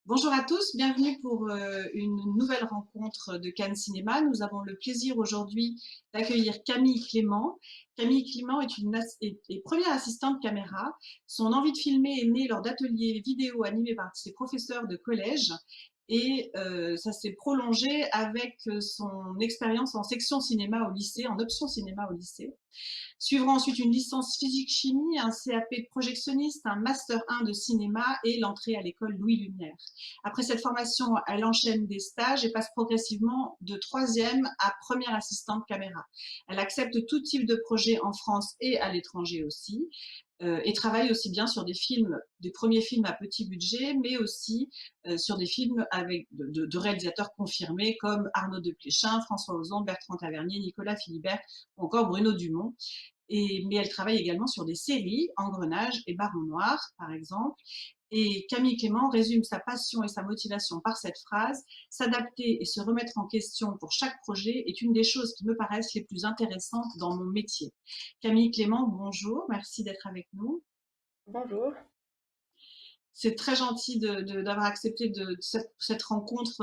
Bonjour à tous, bienvenue pour une nouvelle rencontre de Cannes Cinéma. Nous avons le plaisir aujourd'hui d'accueillir Camille Clément. Camille Clément est première assistante caméra. Son envie de filmer est née lors d'ateliers vidéo animés par ses professeurs de collège et ça s'est prolongé avec son expérience en section cinéma au lycée, en option cinéma au lycée. Suivront ensuite une licence physique-chimie, un CAP de projectionniste, un master 1 de cinéma et l'entrée à l'école Louis Lumière. Après cette formation, elle enchaîne des stages et passe progressivement de troisième à première assistante caméra. Elle accepte tout type de projet en France et à l'étranger aussi. Et travaille aussi bien sur des films, des premiers films à petit budget, mais aussi sur des films avec de réalisateurs confirmés comme Arnaud Desplechin, François Ozon, Bertrand Tavernier, Nicolas Philibert ou encore Bruno Dumont. Mais elle travaille également sur des séries, Engrenage et Baron Noir, par exemple. Et Camille Clément résume sa passion et sa motivation par cette phrase: s'adapter et se remettre en question pour chaque projet est une des choses qui me paraissent les plus intéressantes dans mon métier. Camille Clément, bonjour, merci d'être avec nous. Bonjour. C'est très gentil d'avoir accepté cette rencontre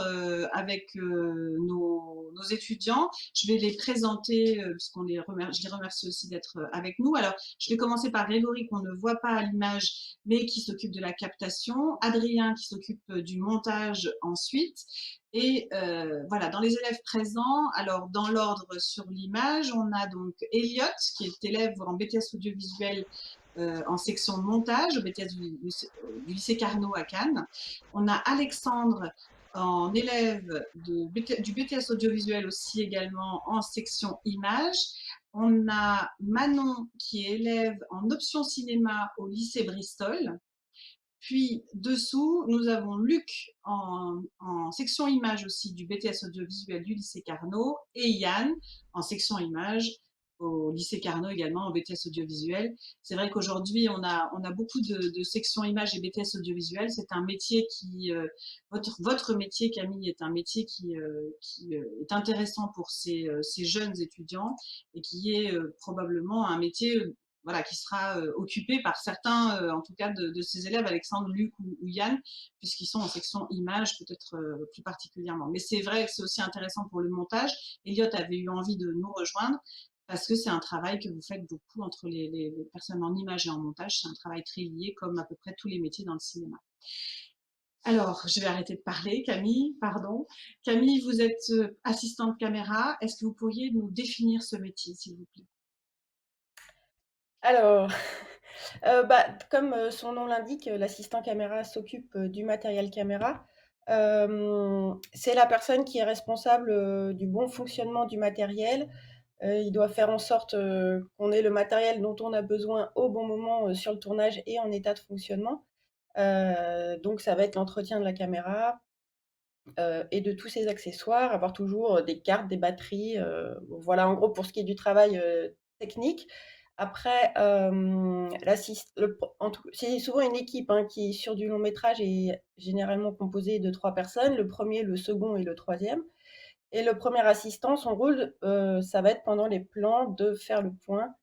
avec nos étudiants. Je vais les présenter, puisqu'on je les remercie aussi d'être avec nous. Alors, je vais commencer par Grégory, qu'on ne voit pas à l'image, mais qui s'occupe de la captation. Adrien, qui s'occupe du montage ensuite. Et voilà, dans les élèves présents, alors dans l'ordre sur l'image, on a donc Elliot, qui est élève en BTS audiovisuel en section montage au BTS du lycée Carnot à Cannes. On a Alexandre en élève du BTS audiovisuel aussi également en section image. On a Manon qui est élève en option cinéma au lycée Bristol. Puis dessous, nous avons Luc en section image aussi du BTS audiovisuel du lycée Carnot et Yann en section image au lycée Carnot également en BTS audiovisuel. C'est vrai qu'aujourd'hui, on a beaucoup de sections images et BTS audiovisuel. C'est un métier votre métier, Camille, est un métier qui est intéressant pour ces jeunes étudiants et qui est probablement un métier voilà, qui sera occupé par certains, en tout cas, de ces élèves, Alexandre, Luc ou Yann, puisqu'ils sont en section image, peut-être plus particulièrement. Mais c'est vrai que c'est aussi intéressant pour le montage. Elliot avait eu envie de nous rejoindre parce que c'est un travail que vous faites beaucoup entre les personnes en image et en montage. C'est un travail très lié, comme à peu près tous les métiers dans le cinéma. Alors, je vais arrêter de parler. Camille, pardon. Camille, vous êtes assistante caméra. Est-ce que vous pourriez nous définir ce métier, s'il vous plaît? Alors, comme son nom l'indique, l'assistant caméra s'occupe du matériel caméra. C'est la personne qui est responsable du bon fonctionnement du matériel. Il doit faire en sorte qu'on ait le matériel dont on a besoin au bon moment sur le tournage et en état de fonctionnement. Donc, ça va être l'entretien de la caméra et de tous ses accessoires, avoir toujours des cartes, des batteries. Voilà, en gros, pour ce qui est du travail technique. Après, c'est souvent une équipe hein, qui, sur du long métrage, est généralement composée de trois personnes, le premier, le second et le troisième. Et le premier assistant, son rôle, ça va être pendant les plans de faire le point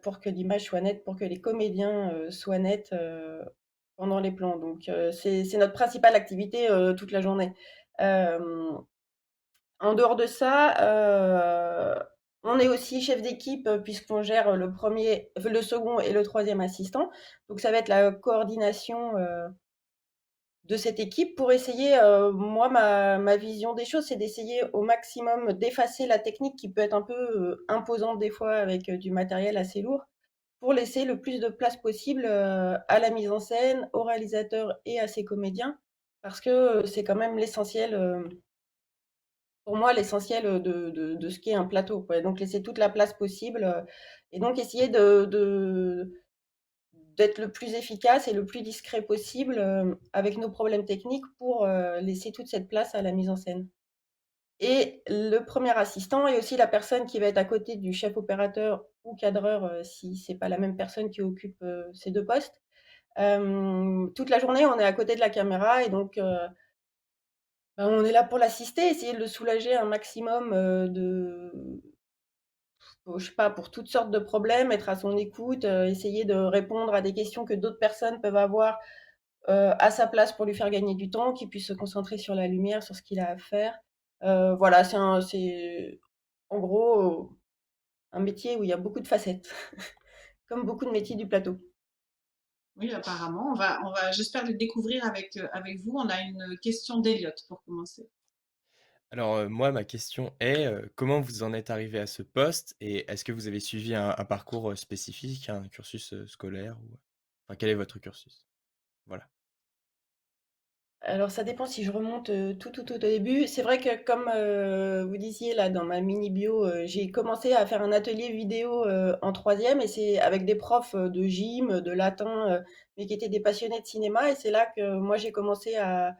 pour que l'image soit nette, pour que les comédiens soient nets pendant les plans. Donc, c'est notre principale activité toute la journée. Euh, En dehors de ça, on est aussi chef d'équipe puisqu'on gère le second et le troisième assistant. Donc ça va être la coordination de cette équipe pour essayer, moi, ma vision des choses, c'est d'essayer au maximum d'effacer la technique qui peut être un peu imposante des fois avec du matériel assez lourd, pour laisser le plus de place possible à la mise en scène, au réalisateur et à ses comédiens, parce que c'est quand même l'essentiel. Pour moi, l'essentiel, de ce qu'est un plateau, quoi. Donc laisser toute la place possible, et donc essayer d'être le plus efficace et le plus discret possible, avec nos problèmes techniques pour, laisser toute cette place à la mise en scène. Et le premier assistant est aussi la personne qui va être à côté du chef opérateur ou cadreur, si c'est pas la même personne qui occupe, ces 2 postes. Toute la journée, on est à côté de la caméra et donc, on est là pour l'assister, essayer de le soulager un maximum, je sais pas, pour toutes sortes de problèmes, être à son écoute, essayer de répondre à des questions que d'autres personnes peuvent avoir, à sa place pour lui faire gagner du temps, qu'il puisse se concentrer sur la lumière, sur ce qu'il a à faire. Voilà, c'est en gros un métier où il y a beaucoup de facettes, comme beaucoup de métiers du plateau. Oui, apparemment. J'espère le découvrir avec vous. On a une question d'Eliott pour commencer. Alors, moi, ma question est, comment vous en êtes arrivé à ce poste et est-ce que vous avez suivi un parcours, spécifique, un cursus, scolaire ou enfin, quel est votre cursus? Voilà. Alors ça dépend si je remonte, tout au début. C'est vrai que comme, vous disiez là dans ma mini bio, j'ai commencé à faire un atelier vidéo, en troisième et c'est avec des profs, de gym, de latin, mais qui étaient des passionnés de cinéma et c'est là que moi j'ai commencé à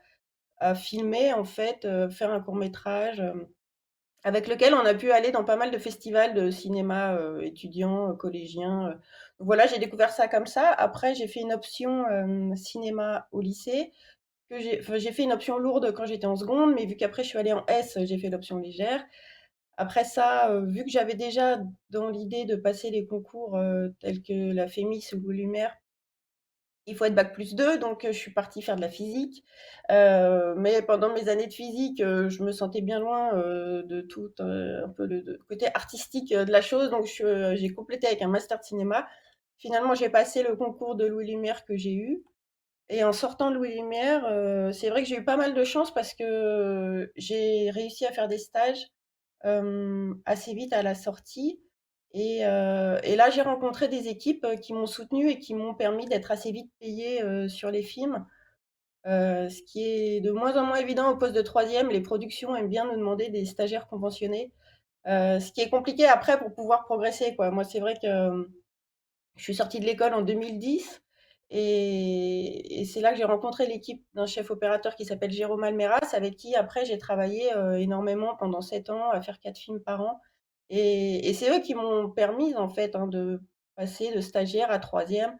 filmer en fait, faire un court métrage, avec lequel on a pu aller dans pas mal de festivals de cinéma, étudiants, collégiens, voilà, j'ai découvert ça comme ça. Après j'ai fait une option, cinéma au lycée j'ai fait une option lourde quand j'étais en seconde, mais vu qu'après je suis allée en S, j'ai fait l'option légère. Après ça, vu que j'avais déjà dans l'idée de passer les concours, tels que la FEMIS ou l'UMER, il faut être bac+2, donc je suis partie faire de la physique. Mais pendant mes années de physique, je me sentais bien loin, de tout, un peu le côté artistique, de la chose, donc j'ai complété avec un master de cinéma. Finalement, j'ai passé le concours de Louis Lumière que j'ai eu et en sortant de Louis Lumière, c'est vrai que j'ai eu pas mal de chance parce que j'ai réussi à faire des stages, assez vite à la sortie et là, j'ai rencontré des équipes, qui m'ont soutenue et qui m'ont permis d'être assez vite payée, sur les films, ce qui est de moins en moins évident au poste de troisième. Les productions aiment bien nous demander des stagiaires conventionnés, ce qui est compliqué après pour pouvoir progresser, quoi. Moi, c'est vrai que je suis sortie de l'école en 2010 et c'est là que j'ai rencontré l'équipe d'un chef opérateur qui s'appelle Jérôme Almeras, avec qui après j'ai travaillé énormément pendant 7 ans à faire 4 films par an. Et c'est eux qui m'ont permis en fait hein, de passer de stagiaire à troisième,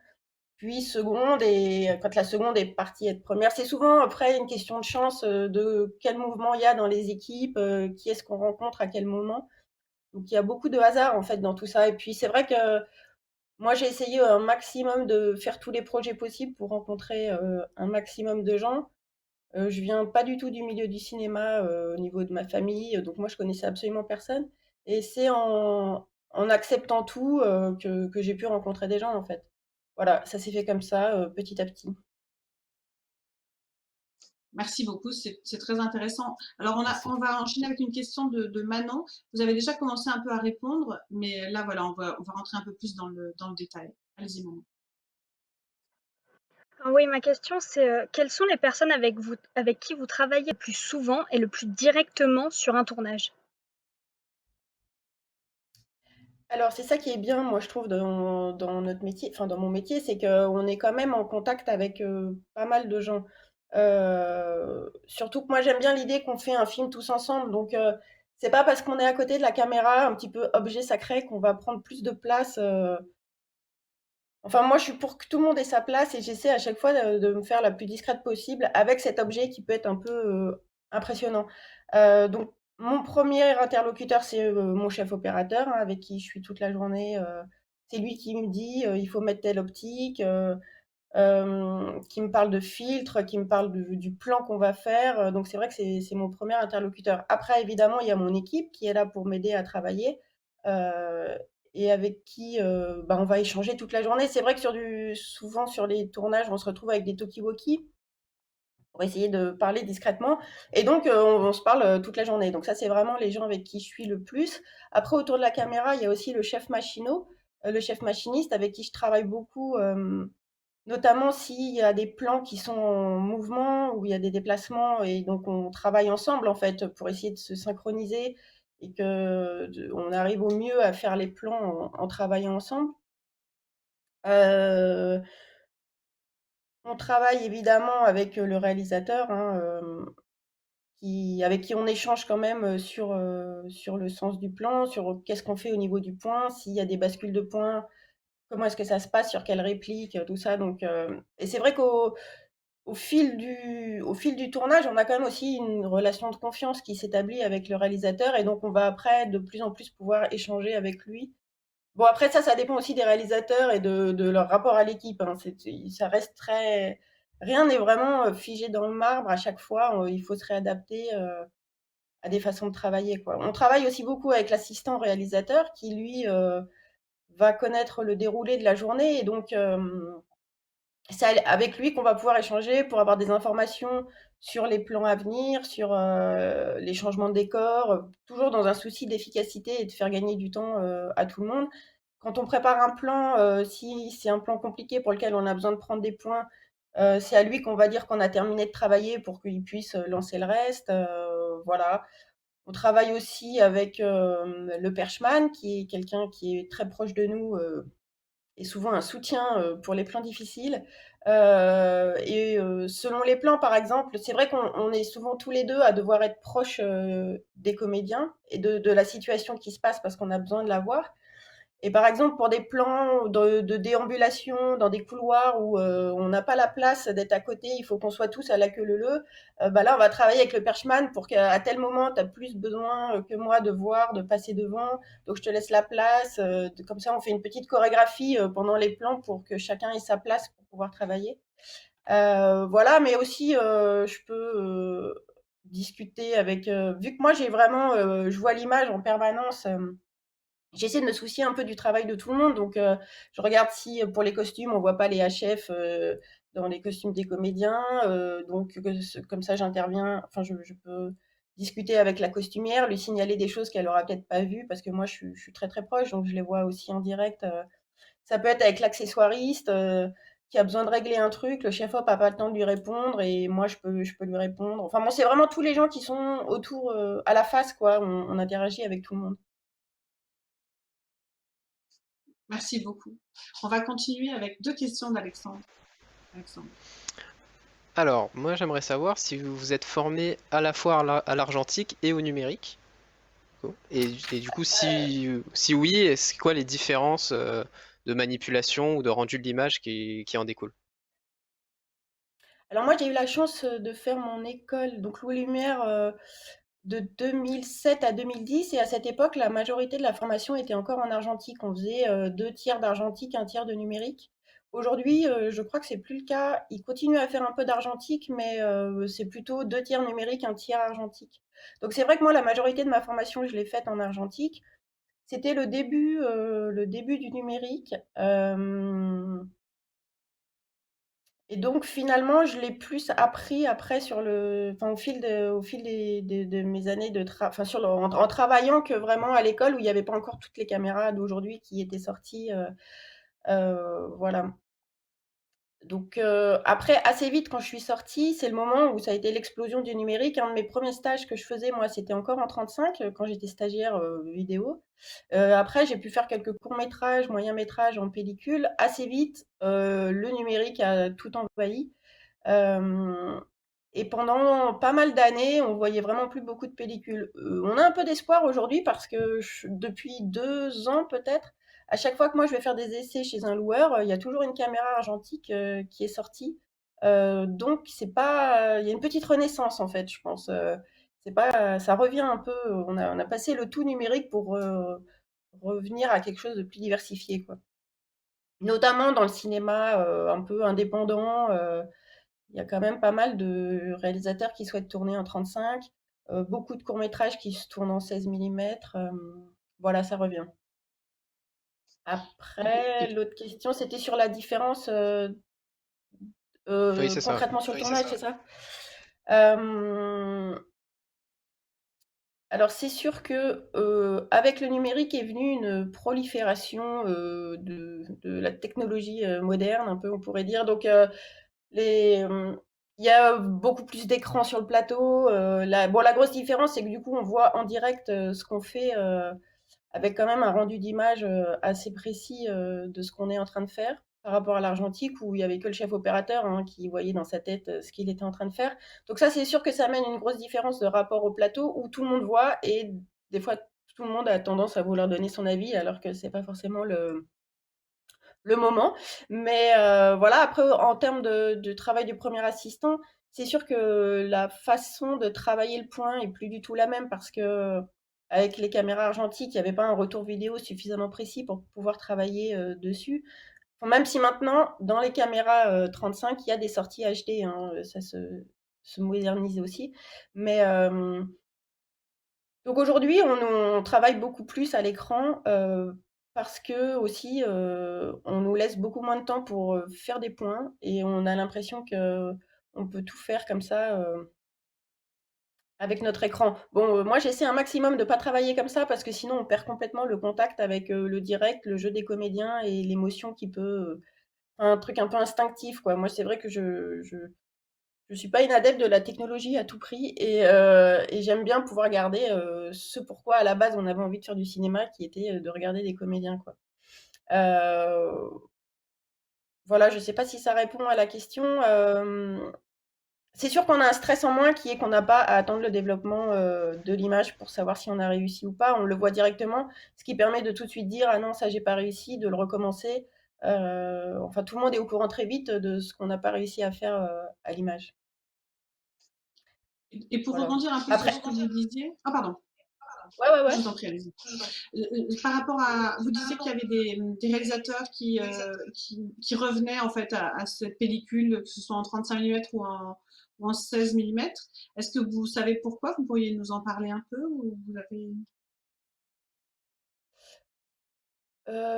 puis seconde, et quand la seconde est partie être première, c'est souvent après une question de chance de quel mouvement il y a dans les équipes, qui est-ce qu'on rencontre à quel moment. Donc il y a beaucoup de hasard en fait dans tout ça. Et puis c'est vrai que moi, j'ai essayé un maximum de faire tous les projets possibles pour rencontrer, un maximum de gens. Je viens pas du tout du milieu du cinéma, au niveau de ma famille, donc moi je connaissais absolument personne et c'est en acceptant tout, que j'ai pu rencontrer des gens, en fait. Voilà, ça s'est fait comme ça, petit à petit. Merci beaucoup, c'est très intéressant. Alors, Merci. on va enchaîner avec une question de Manon. Vous avez déjà commencé un peu à répondre, mais là, voilà, on va rentrer un peu plus dans le détail. Allez-y, Manon. Ah oui, ma question c'est, quelles sont les personnes avec qui vous travaillez le plus souvent et le plus directement sur un tournage? Alors c'est ça qui est bien, moi je trouve dans notre métier, enfin dans mon métier, c'est qu'on est quand même en contact avec, pas mal de gens. Surtout que moi j'aime bien l'idée qu'on fait un film tous ensemble, donc c'est pas parce qu'on est à côté de la caméra, un petit peu objet sacré, qu'on va prendre plus de place, enfin moi je suis pour que tout le monde ait sa place et j'essaie à chaque fois de me faire la plus discrète possible avec cet objet qui peut être un peu, impressionnant. Donc mon premier interlocuteur, c'est, mon chef opérateur, hein, avec qui je suis toute la journée, c'est lui qui me dit, «Il faut mettre telle optique», qui me parle de filtres, qui me parle du plan qu'on va faire, donc c'est vrai que c'est mon premier interlocuteur. Après évidemment, il y a mon équipe qui est là pour m'aider à travailler, heu et avec qui, bah, on va échanger toute la journée. C'est vrai que souvent sur les tournages, on se retrouve avec des talkie-walkie pour essayer de parler discrètement et donc on se parle, toute la journée. Donc ça, c'est vraiment les gens avec qui je suis le plus. Après autour de la caméra, il y a aussi le chef machiniste avec qui je travaille beaucoup, notamment s'il y a des plans qui sont en mouvement, où il y a des déplacements et donc on travaille ensemble en fait pour essayer de se synchroniser et on arrive au mieux à faire les plans en travaillant ensemble. Heu, on travaille évidemment avec, le réalisateur, hein, avec qui on échange quand même, sur le sens du plan, sur qu'est-ce qu'on fait au niveau du point, s'il y a des bascules de points, comment est-ce que ça se passe, sur quelle réplique, tout ça donc et c'est vrai au fil du tournage, on a quand même aussi une relation de confiance qui s'établit avec le réalisateur et donc on va après de plus en plus pouvoir échanger avec lui. Bon après ça dépend aussi des réalisateurs et de leur rapport à l'équipe, hein. Ça reste très rien n'est vraiment figé dans le marbre. À chaque fois, il faut se réadapter à des façons de travailler, quoi. On travaille aussi beaucoup avec l'assistant réalisateur qui, lui, va connaître le déroulé de la journée et donc c'est avec lui qu'on va pouvoir échanger pour avoir des informations sur les plans à venir, sur les changements de décor, toujours dans un souci d'efficacité et de faire gagner du temps à tout le monde. Quand on prépare un plan, si c'est un plan compliqué pour lequel on a besoin de prendre des points, c'est à lui qu'on va dire qu'on a terminé de travailler pour qu'il puisse lancer le reste. Voilà. On travaille aussi avec le perchman, qui est quelqu'un qui est très proche de nous et souvent un soutien pour les plans difficiles. Selon les plans, par exemple, c'est vrai qu'on est souvent tous les deux à devoir être proches des comédiens et de la situation qui se passe parce qu'on a besoin de la voir. Et par exemple, pour des plans de déambulation dans des couloirs où on n'a pas la place d'être à côté, il faut qu'on soit tous à la queue leu-leu, bah là, on va travailler avec le perchman pour qu'à tel moment, tu as plus besoin que moi de voir, de passer devant, donc je te laisse la place. Comme ça, on fait une petite chorégraphie pendant les plans pour que chacun ait sa place pour pouvoir travailler. Voilà, mais aussi, je peux discuter avec... vu que moi, j'ai vraiment... je vois l'image en permanence. J'essaie de me soucier un peu du travail de tout le monde, donc je regarde si pour les costumes, on voit pas les HF dans les costumes des comédiens, donc comme ça j'interviens, enfin je peux discuter avec la costumière, lui signaler des choses qu'elle aura peut-être pas vues, parce que moi je suis très très proche, donc je les vois aussi en direct. Ça peut être avec l'accessoiriste qui a besoin de régler un truc, le chef-op a pas le temps de lui répondre, et moi je peux lui répondre. Enfin bon, c'est vraiment tous les gens qui sont autour, à la face, quoi, on interagit avec tout le monde. Merci beaucoup. On va continuer avec 2 questions d'Alexandre. Alexandre. Alors, moi j'aimerais savoir si vous vous êtes formé à la fois à l'argentique et au numérique. Et du coup, si oui, c'est quoi les différences de manipulation ou de rendu de l'image qui en découlent? Alors moi, j'ai eu la chance de faire mon école, donc Louis Lumière, de 2007 à 2010. Et à cette époque, la majorité de la formation était encore en argentique. On faisait 2 tiers d'argentique, 1 tiers de numérique. Aujourd'hui, je crois que c'est plus le cas. Ils continuent à faire un peu d'argentique, mais c'est plutôt 2 tiers numérique, 1 tiers argentique. Donc c'est vrai que moi, la majorité de ma formation, je l'ai faite en argentique. C'était le début du numérique. Et donc finalement, je l'ai plus appris après enfin, au fil de mes années enfin, en travaillant, que vraiment à l'école où il n'y avait pas encore toutes les caméras d'aujourd'hui qui étaient sorties. Voilà. Donc après, assez vite, quand je suis sortie, c'est le moment où ça a été l'explosion du numérique. Un de mes premiers stages que je faisais, moi, c'était encore en 35, quand j'étais stagiaire vidéo. Après, j'ai pu faire quelques courts-métrages, moyens-métrages en pellicule. Assez vite, le numérique a tout envahi. Euh, et pendant pas mal d'années, on voyait vraiment plus beaucoup de pellicules. On a un peu d'espoir aujourd'hui parce que depuis 2 ans peut-être, à chaque fois que moi je vais faire des essais chez un loueur, il y a toujours une caméra argentique qui est sortie. Donc c'est pas, il y a une petite renaissance en fait, je pense. C'est pas, ça revient un peu. On a passé le tout numérique pour revenir à quelque chose de plus diversifié, quoi. Notamment dans le cinéma un peu indépendant. Il y a quand même pas mal de réalisateurs qui souhaitent tourner en 35, beaucoup de courts-métrages qui se tournent en 16 millimètres. Voilà, ça revient. Après, l'autre question, c'était sur la différence Oui, c'est ça. concrètement sur le tournage, c'est ça? Euh, alors c'est sûr que avec le numérique est venue une prolifération de la technologie moderne, un peu on pourrait dire. Donc les, il y a beaucoup plus d'écrans sur le plateau. La grosse différence, c'est que du coup, on voit en direct ce qu'on fait avec quand même un rendu d'image assez précis de ce qu'on est en train de faire par rapport à l'argentique où il y avait que le chef opérateur hein, qui voyait dans sa tête ce qu'il était en train de faire. Donc ça, c'est sûr que ça amène une grosse différence de rapport au plateau où tout le monde voit et des fois tout le monde a tendance à vouloir donner son avis alors que c'est pas forcément le moment. Mais voilà, après, en termes de travail du premier assistant, c'est sûr que la façon de travailler le point est plus du tout la même parce que avec les caméras argentiques, il n'y avait pas un retour vidéo suffisamment précis pour pouvoir travailler dessus. Même si maintenant, dans les caméras 35, il y a des sorties HD, hein, ça se modernise aussi. Mais donc aujourd'hui, on travaille beaucoup plus à l'écran parce que aussi, on nous laisse beaucoup moins de temps pour faire des points et on a l'impression que on peut tout faire comme ça avec notre écran. Bon, moi j'essaie un maximum de pas travailler comme ça parce que sinon on perd complètement le contact avec le direct, le jeu des comédiens et l'émotion qui peut, un truc un peu instinctif, quoi. Moi, c'est vrai que je suis pas une adepte de la technologie à tout prix et j'aime bien pouvoir regarder ce pourquoi à la base on avait envie de faire du cinéma, qui était de regarder des comédiens, quoi. Euh, voilà, je sais pas si ça répond à la question. C'est sûr qu'on a un stress en moins qui est qu'on n'a pas à attendre le développement de l'image pour savoir si on a réussi ou pas. On le voit directement, ce qui permet de tout de suite dire ah non, ça j'ai pas réussi, de le recommencer. Enfin, tout le monde est au courant très vite de ce qu'on n'a pas réussi à faire à l'image. Et pour Voilà. rebondir un peu sur Après, ce que vous disiez, ah pardon, ouais, ouais, je ouais. vous en prie, allez-y. Par rapport à, vous disiez qu'il y avait des réalisateurs qui revenaient en fait à cette pellicule, que ce soit en 35 mm ou en 16 mm. Est-ce que vous savez pourquoi? Vous pourriez nous en parler un peu ou vous avez...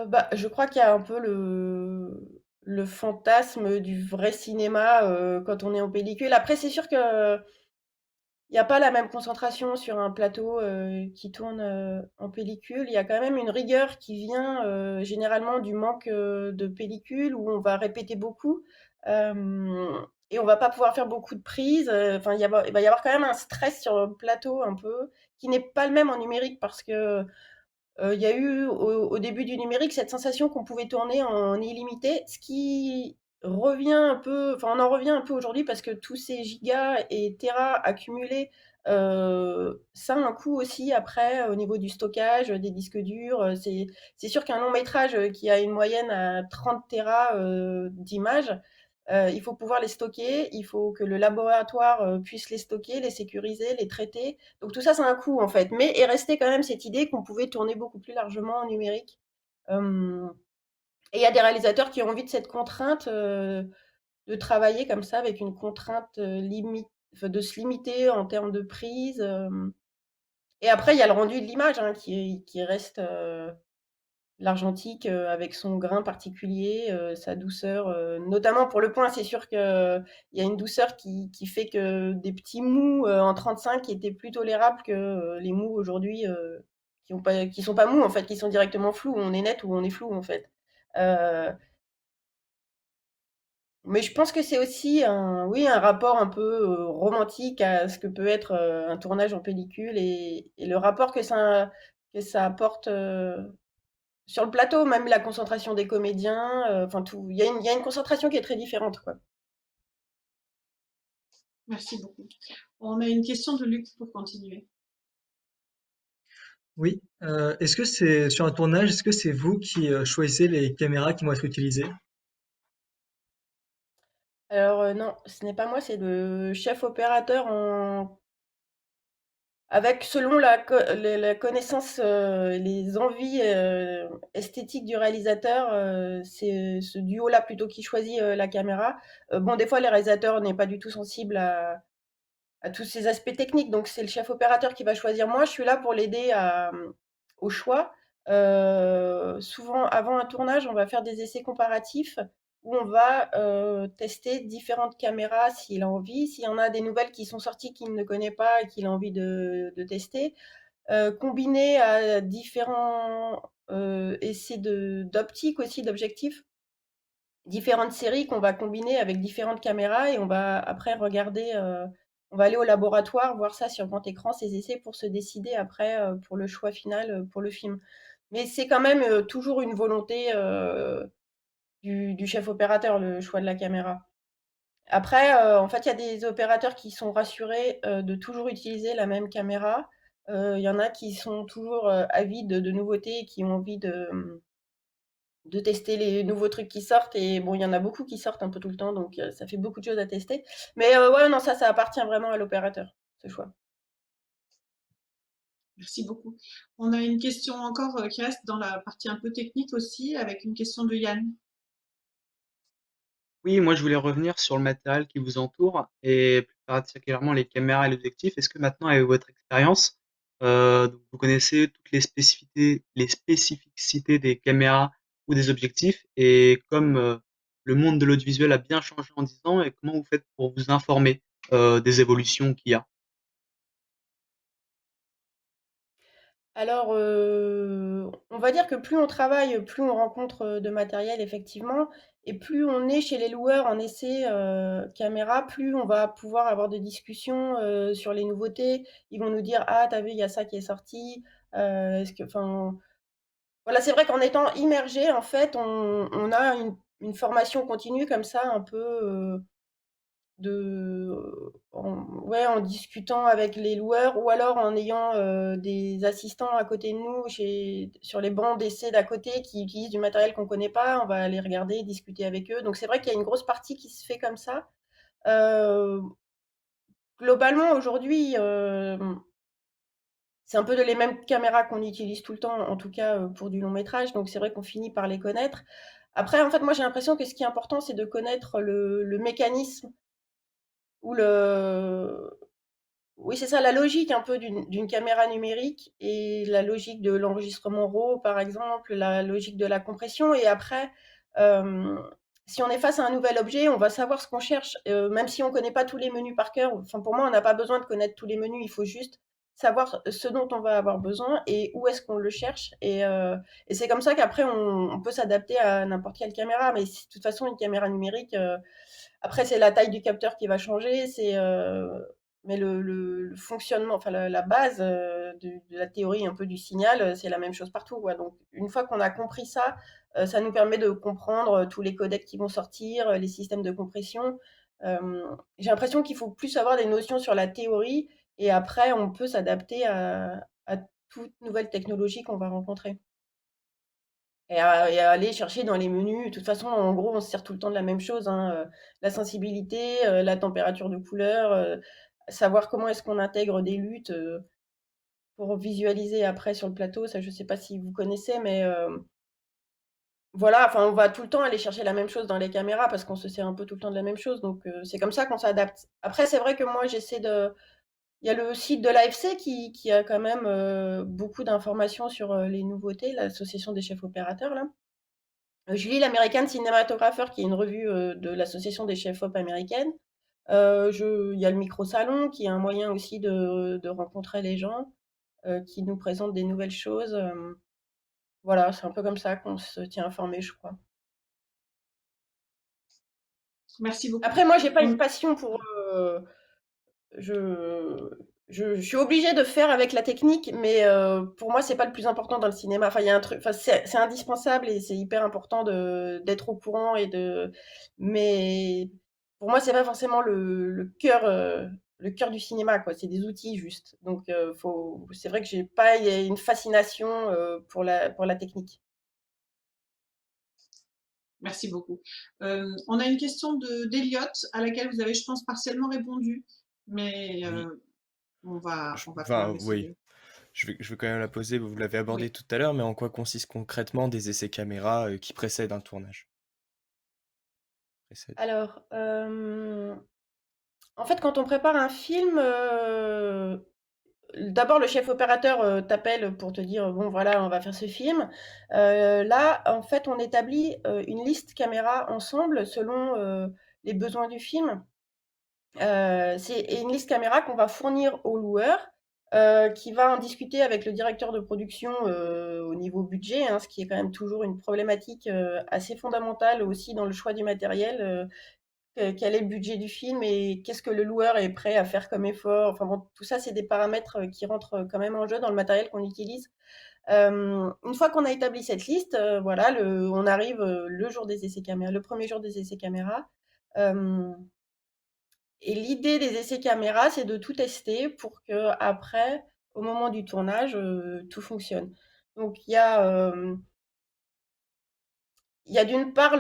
Bah, je crois qu'il y a un peu le fantasme du vrai cinéma quand on est en pellicule. Après, c'est sûr que il n'y a pas la même concentration sur un plateau qui tourne en pellicule. Il y a quand même une rigueur qui vient généralement du manque de pellicule où on va répéter beaucoup et on va pas pouvoir faire beaucoup de prises. Enfin, il va y avoir quand même un stress sur le plateau un peu qui n'est pas le même en numérique parce que il y a eu au début du numérique cette sensation qu'on pouvait tourner en illimité, ce qui revient un peu, enfin on en revient un peu aujourd'hui parce que tous ces gigas et téras accumulés, ça a un coût aussi après au niveau du stockage, des disques durs. C'est sûr qu'un long métrage qui a une moyenne à 30 téras d'images, il faut pouvoir les stocker, il faut que le laboratoire puisse les stocker, les sécuriser, les traiter. Donc tout ça, c'est un coût en fait. Mais est resté quand même cette idée qu'on pouvait tourner beaucoup plus largement en numérique. Euh, et il y a des réalisateurs qui ont envie de cette contrainte de travailler comme ça avec une contrainte limite, enfin, de se limiter en termes de prise. Et après, il y a le rendu de l'image hein, qui reste l'argentique avec son grain particulier, sa douceur. Notamment pour le point, c'est sûr qu'il y a une douceur qui fait que des petits mous en 35 étaient plus tolérables que les mous aujourd'hui qui sont pas mous en fait, qui sont directement flous. On est net ou on est flou en fait. Euh, mais je pense que c'est aussi oui, un rapport un peu romantique à ce que peut être un tournage en pellicule et le rapport que ça apporte sur le plateau, même la concentration des comédiens, enfin tout, il y a une concentration qui est très différente, quoi. Merci beaucoup. On a une question de Luc pour continuer. Oui, est-ce que c'est sur un tournage, est-ce que c'est vous qui choisissez les caméras qui vont être utilisées? Alors non, ce n'est pas moi, c'est le chef opérateur avec selon la connaissance, les envies esthétiques du réalisateur, c'est ce duo-là plutôt qui choisit la caméra. Bon, des fois, les réalisateurs n'est pas du tout sensibles à tous ces aspects techniques. Donc, c'est le chef opérateur qui va choisir. Moi, je suis là pour l'aider au choix. Souvent, avant un tournage, on va faire des essais comparatifs où on va tester différentes caméras s'il a envie. S'il y en a des nouvelles qui sont sorties qu'il ne connaît pas et qu'il a envie de tester, combiner à différents essais d'optique aussi, d'objectifs, différentes séries qu'on va combiner avec différentes caméras et on va après regarder, on va aller au laboratoire, voir ça sur grand écran, ces essais pour se décider après pour le choix final pour le film. Mais c'est quand même toujours une volonté du chef opérateur, le choix de la caméra. Après, en fait, il y a des opérateurs qui sont rassurés de toujours utiliser la même caméra. Il y en a qui sont toujours avides de nouveautés et qui ont envie de tester les nouveaux trucs qui sortent et bon, il y en a beaucoup qui sortent un peu tout le temps, donc ça fait beaucoup de choses à tester. Mais ouais, non, ça appartient vraiment à l'opérateur, ce choix. Merci beaucoup. On a une question encore qui reste dans la partie un peu technique aussi, avec une question de Yann. Oui, moi je voulais revenir sur le matériel qui vous entoure et plus particulièrement les caméras et l'objectif. Est-ce que maintenant, avec votre expérience, donc vous connaissez toutes les spécificités des caméras ou des objectifs et comme le monde de l'audiovisuel a bien changé en 10 ans, et comment vous faites pour vous informer des évolutions qu'il y a? Alors, on va dire que plus on travaille, plus on rencontre, de matériel effectivement et plus on est chez les loueurs en essai, caméra, plus on va pouvoir avoir des discussions, sur les nouveautés. Ils vont nous dire: «Ah, tu vu, il y a ça qui est sorti», est-ce que enfin, voilà, c'est vrai qu'en étant immergé, en fait, on a une formation continue comme ça un peu, en discutant avec les loueurs ou alors en ayant des assistants à côté de nous sur les bancs d'essai d'à côté qui utilisent du matériel qu'on connaît pas, on va aller regarder, discuter avec eux. Donc c'est vrai qu'il y a une grosse partie qui se fait comme ça. Euh, Globalement aujourd'hui, c'est un peu les mêmes caméras qu'on utilise tout le temps, en tout cas pour du long métrage. Donc c'est vrai qu'on finit par les connaître. Après, en fait, moi j'ai l'impression que ce qui est important, c'est de connaître le mécanisme ou le oui, c'est ça, la logique un peu d'une caméra numérique et la logique de l'enregistrement RAW, par exemple, la logique de la compression. Et après, euh, si on est face à un nouvel objet, on va savoir ce qu'on cherche, même si on ne connaît pas tous les menus par cœur. Enfin, pour moi, on n'a pas besoin de connaître tous les menus, il faut juste savoir ce dont on va avoir besoin et où est-ce qu'on le cherche. Et c'est comme ça qu'après, on peut s'adapter à n'importe quelle caméra. Mais de toute façon, une caméra numérique, après, c'est la taille du capteur qui va changer, mais le fonctionnement, enfin la base de la théorie un peu du signal, c'est la même chose partout, quoi. Donc, une fois qu'on a compris ça, ça nous permet de comprendre tous les codecs qui vont sortir, les systèmes de compression. J'ai l'impression qu'il faut plus avoir des notions sur la théorie et après, on peut s'adapter à toute nouvelle technologie qu'on va rencontrer. Et à aller chercher dans les menus. De toute façon, en gros, on se sert tout le temps de la même chose, hein, la sensibilité, la température de couleur, savoir comment est-ce qu'on intègre des luttes, pour visualiser après sur le plateau. Ça, je sais pas si vous connaissez, mais voilà, enfin, on va tout le temps aller chercher la même chose dans les caméras parce qu'on se sert un peu tout le temps de la même chose, donc c'est comme ça qu'on s'adapte. Après, c'est vrai que moi, j'essaie de il y a le site de l'AFC qui a quand même, beaucoup d'informations sur, les nouveautés, l'association des chefs opérateurs là. Je lis l'American Cinematographer, qui est une revue de l'association des chefs-op américaines. Il y a le micro-salon, qui est un moyen aussi de rencontrer les gens, qui nous présentent des nouvelles choses. Voilà, c'est un peu comme ça qu'on se tient informé, je crois. Merci beaucoup. Après, moi, j'ai pas une passion pour. Je, je suis obligée de faire avec la technique, mais pour moi, c'est pas le plus important dans le cinéma. Enfin, il y a un truc, enfin, c'est indispensable et c'est hyper important d'être au courant mais pour moi, c'est pas forcément le cœur du cinéma, quoi. C'est des outils juste. Donc, c'est vrai que j'ai pas une fascination pour la technique. Merci beaucoup. On a une question d'Eliott à laquelle vous avez, je pense, partiellement répondu, mais Oui, on va quand enfin, même oui, essayer. je vais quand même la poser, vous l'avez abordé Oui. tout à l'heure, mais en quoi consistent concrètement des essais caméra qui précèdent un tournage? Précèdent. Alors, en fait, quand on prépare un film, d'abord, le chef opérateur t'appelle pour te dire bon, voilà, on va faire ce film. Là, en fait, on établit une liste caméra ensemble selon les besoins du film. C'est une liste caméra qu'on va fournir au loueur, qui va en discuter avec le directeur de production au niveau budget, hein, ce qui est quand même toujours une problématique assez fondamentale aussi dans le choix du matériel. Quel est le budget du film et qu'est-ce que le loueur est prêt à faire comme effort. Enfin bon, tout ça, c'est des paramètres qui rentrent quand même en jeu dans le matériel qu'on utilise. Une fois qu'on a établi cette liste, voilà, on arrive le jour des essais caméra, le premier jour des essais caméra. Euh, et l'idée des essais caméra, c'est de tout tester pour que après, au moment du tournage, tout fonctionne. Donc il y a d'une part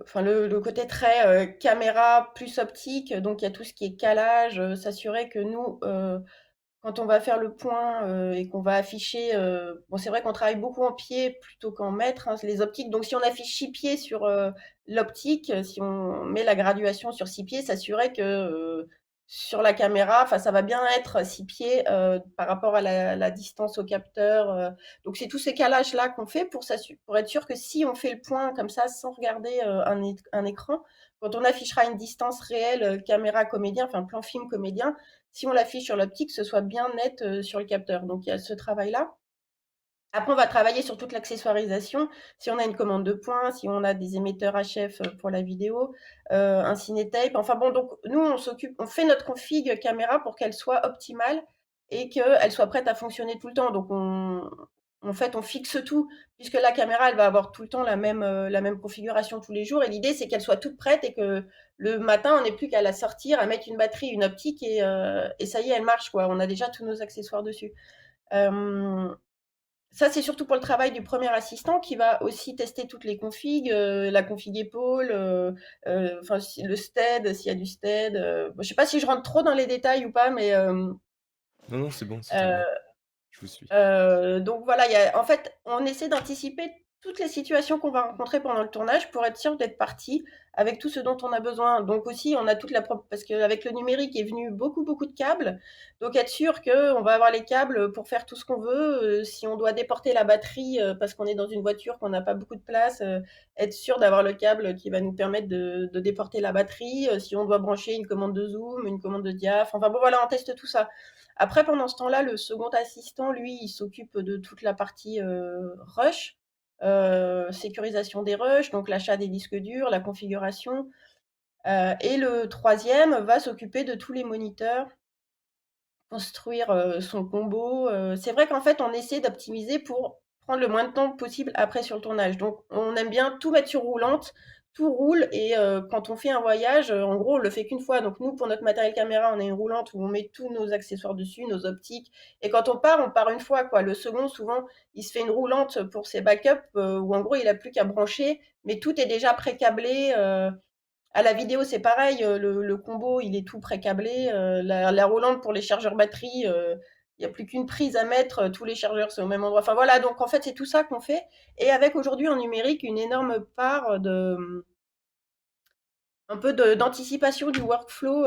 enfin le côté très caméra plus optique, donc il y a tout ce qui est calage, s'assurer que nous, quand on va faire le point et qu'on va afficher, bon, c'est vrai qu'on travaille beaucoup en pied plutôt qu'en mètres, hein, les optiques. Donc, si on affiche 6 pieds sur l'optique, si on met la graduation sur 6 pieds, s'assurer que sur la caméra, enfin, ça va bien être 6 pieds par rapport à la distance au capteur. Donc, c'est tous ces calages-là qu'on fait pour être sûr que si on fait le point comme ça sans regarder un écran, quand on affichera une distance réelle caméra comédien, enfin plan film comédien, si on l'affiche sur l'optique, ce soit bien net sur le capteur. Donc il y a ce travail-là. Après, on va travailler sur toute l'accessoirisation. Si on a une commande de points, si on a des émetteurs HF pour la vidéo, un cinétape. Enfin bon, donc nous, on fait notre config caméra pour qu'elle soit optimale et qu'elle soit prête à fonctionner tout le temps. Donc en fait, on fixe tout, puisque la caméra, elle va avoir tout le temps la même configuration tous les jours. Et l'idée, c'est qu'elle soit toute prête et que le matin, on n'ait plus qu'à la sortir, à mettre une batterie, une optique et ça y est, elle marche, quoi. On a déjà tous nos accessoires dessus. Ça, c'est surtout pour le travail du premier assistant qui va aussi tester toutes les configs, la config épaule, enfin, le stead, s'il y a du stead. Bon, je sais pas si je rentre trop dans les détails ou pas, mais Non, non, c'est bon, c'est très euh, bien. Je vous suis. donc voilà, en fait, on essaie d'anticiper toutes les situations qu'on va rencontrer pendant le tournage pour être sûr d'être parti avec tout ce dont on a besoin. Donc aussi, on a toute parce qu'avec le numérique est venu beaucoup, beaucoup de câbles. Donc être sûr qu'on va avoir les câbles pour faire tout ce qu'on veut. Si on doit déporter la batterie parce qu'on est dans une voiture, qu'on n'a pas beaucoup de place, être sûr d'avoir le câble qui va nous permettre de déporter la batterie. Si on doit brancher une commande de zoom, une commande de diaph. Enfin bon, voilà, on teste tout ça. Après, pendant ce temps-là, le second assistant, lui, il s'occupe de toute la partie rush, sécurisation des rushs, donc l'achat des disques durs, la configuration. Et le troisième va s'occuper de tous les moniteurs, construire son combo. C'est vrai qu'en fait, on essaie d'optimiser pour prendre le moins de temps possible après sur le tournage. Donc, on aime bien tout mettre sur roulante, tout roule et quand on fait un voyage, en gros, on le fait qu'une fois. Donc, nous, pour notre matériel caméra, on a une roulante où on met tous nos accessoires dessus, nos optiques. Et quand on part une fois, quoi. Le second, souvent, il se fait une roulante pour ses backups où en gros, il a plus qu'à brancher, mais tout est déjà pré-câblé. À la vidéo, c'est pareil, le combo, il est tout pré-câblé. La roulante pour les chargeurs batterie, il n'y a plus qu'une prise à mettre, tous les chargeurs, c'est au même endroit. Enfin voilà, donc en fait, c'est tout ça qu'on fait. Et avec aujourd'hui en numérique, une énorme part un peu d'anticipation du workflow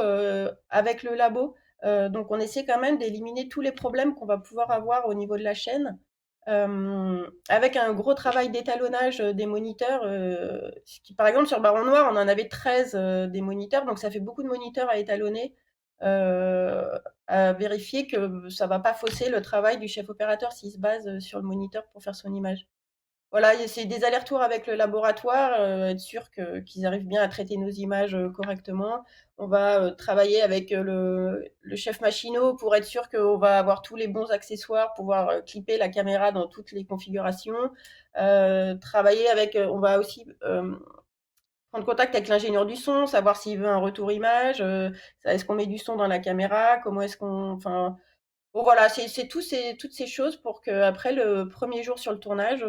avec le labo. Donc on essaie quand même d'éliminer tous les problèmes qu'on va pouvoir avoir au niveau de la chaîne. Avec un gros travail d'étalonnage des moniteurs. Par exemple, sur Baron Noir, on en avait 13 des moniteurs, donc ça fait beaucoup de moniteurs à étalonner, à vérifier que ça ne va pas fausser le travail du chef opérateur s'il se base sur le moniteur pour faire son image. Voilà, c'est des allers-retours avec le laboratoire, être sûr qu'ils arrivent bien à traiter nos images correctement. On va travailler avec le chef machinot pour être sûr qu'on va avoir tous les bons accessoires, pouvoir clipper la caméra dans toutes les configurations. Travailler avec, on va aussi prendre contact avec l'ingénieur du son, savoir s'il veut un retour image, est-ce qu'on met du son dans la caméra, comment est-ce qu'on, enfin, bon voilà, c'est toutes ces choses pour qu'après le premier jour sur le tournage,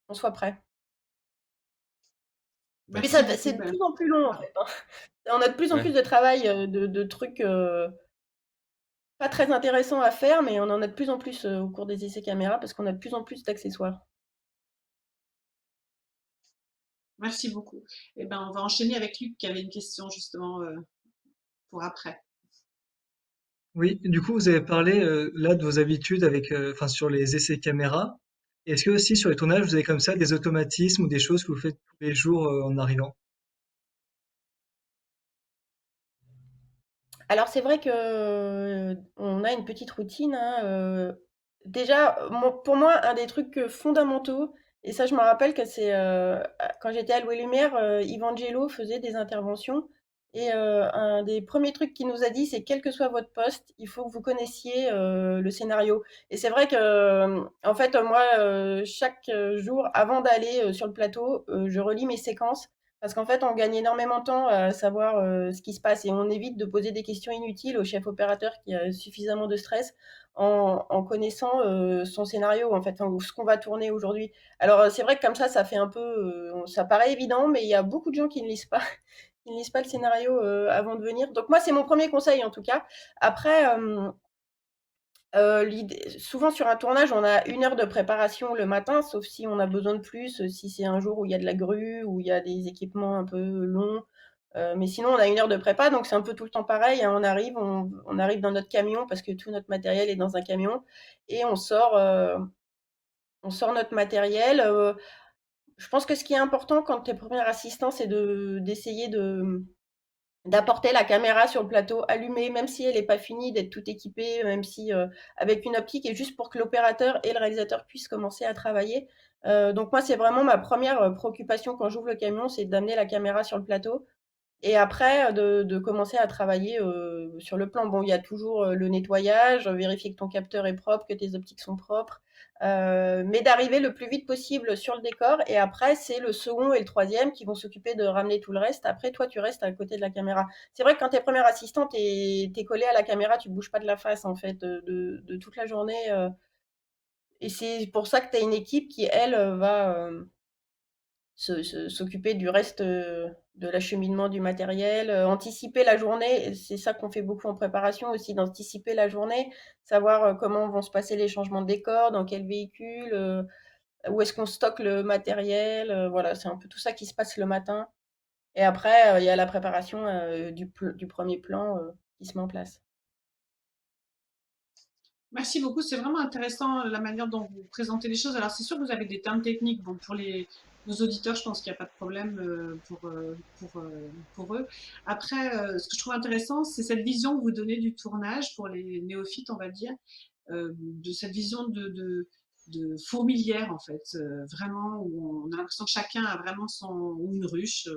on soit prêt. Mais Merci c'est beaucoup. de plus en plus long en fait, hein. On a de plus en plus Ouais. de travail, de trucs pas très intéressants à faire, mais on en a de plus en plus au cours des essais caméra parce qu'on a de plus en plus d'accessoires. Merci beaucoup. Eh ben, on va enchaîner avec Luc qui avait une question justement pour après. Oui, du coup, vous avez parlé là de vos habitudes avec, enfin, sur les essais caméra. Est-ce que aussi sur les tournages, vous avez comme ça des automatismes ou des choses que vous faites tous les jours en arrivant? Alors c'est vrai que on a une petite routine, hein, déjà, pour moi, un des trucs fondamentaux, et ça je me rappelle que c'est quand j'étais à Louis Lumière, Yves Angelo faisait des interventions et un des premiers trucs qu'il nous a dit, c'est quel que soit votre poste, il faut que vous connaissiez le scénario. Et c'est vrai que en fait moi chaque jour avant d'aller sur le plateau, je relis mes séquences parce qu'en fait, on gagne énormément de temps à savoir ce qui se passe et on évite de poser des questions inutiles au chef opérateur qui a suffisamment de stress en connaissant son scénario, en fait, ou ce qu'on va tourner aujourd'hui. Alors, c'est vrai que comme ça fait un peu, ça paraît évident, mais il y a beaucoup de gens qui ne lisent pas, qui ne lisent pas le scénario avant de venir. Donc moi, c'est mon premier conseil en tout cas. Après, Souvent sur un tournage, on a 1 heure de préparation le matin, sauf si on a besoin de plus, si c'est un jour où il y a de la grue, où il y a des équipements un peu longs. Mais sinon, on a 1 heure de prépa, donc c'est un peu tout le temps pareil, hein. On arrive dans notre camion parce que tout notre matériel est dans un camion et on sort notre matériel. Je pense que ce qui est important quand tu es premier assistant, c'est d'essayer d'apporter la caméra sur le plateau allumée, même si elle n'est pas finie, d'être tout équipée, même si avec une optique, et juste pour que l'opérateur et le réalisateur puissent commencer à travailler. Donc moi, c'est vraiment ma première préoccupation quand j'ouvre le camion, c'est d'amener la caméra sur le plateau. Et après, de commencer à travailler sur le plan. Bon, il y a toujours le nettoyage, vérifier que ton capteur est propre, que tes optiques sont propres, mais d'arriver le plus vite possible sur le décor. Et après, c'est le second et le troisième qui vont s'occuper de ramener tout le reste. Après, toi, tu restes à côté de la caméra. C'est vrai que quand tu es premier assistant, tu es collé à la caméra, tu bouges pas de la face, en fait, de toute la journée. Et c'est pour ça que tu as une équipe qui, elle, va s'occuper du reste de l'acheminement du matériel, anticiper la journée. C'est ça qu'on fait beaucoup en préparation aussi, d'anticiper la journée, savoir comment vont se passer les changements de décor, dans quel véhicule, où est-ce qu'on stocke le matériel. Voilà, c'est un peu tout ça qui se passe le matin. Et après, il y a la préparation du premier plan qui se met en place. Merci beaucoup, c'est vraiment intéressant la manière dont vous présentez les choses. Alors, c'est sûr que vous avez des termes techniques. Bon, pour nos auditeurs, je pense qu'il n'y a pas de problème pour eux. Après, ce que je trouve intéressant, c'est cette vision que vous donnez du tournage pour les néophytes, on va dire, de cette vision de fourmilière, en fait, vraiment, où on a l'impression que chacun a vraiment ou une ruche,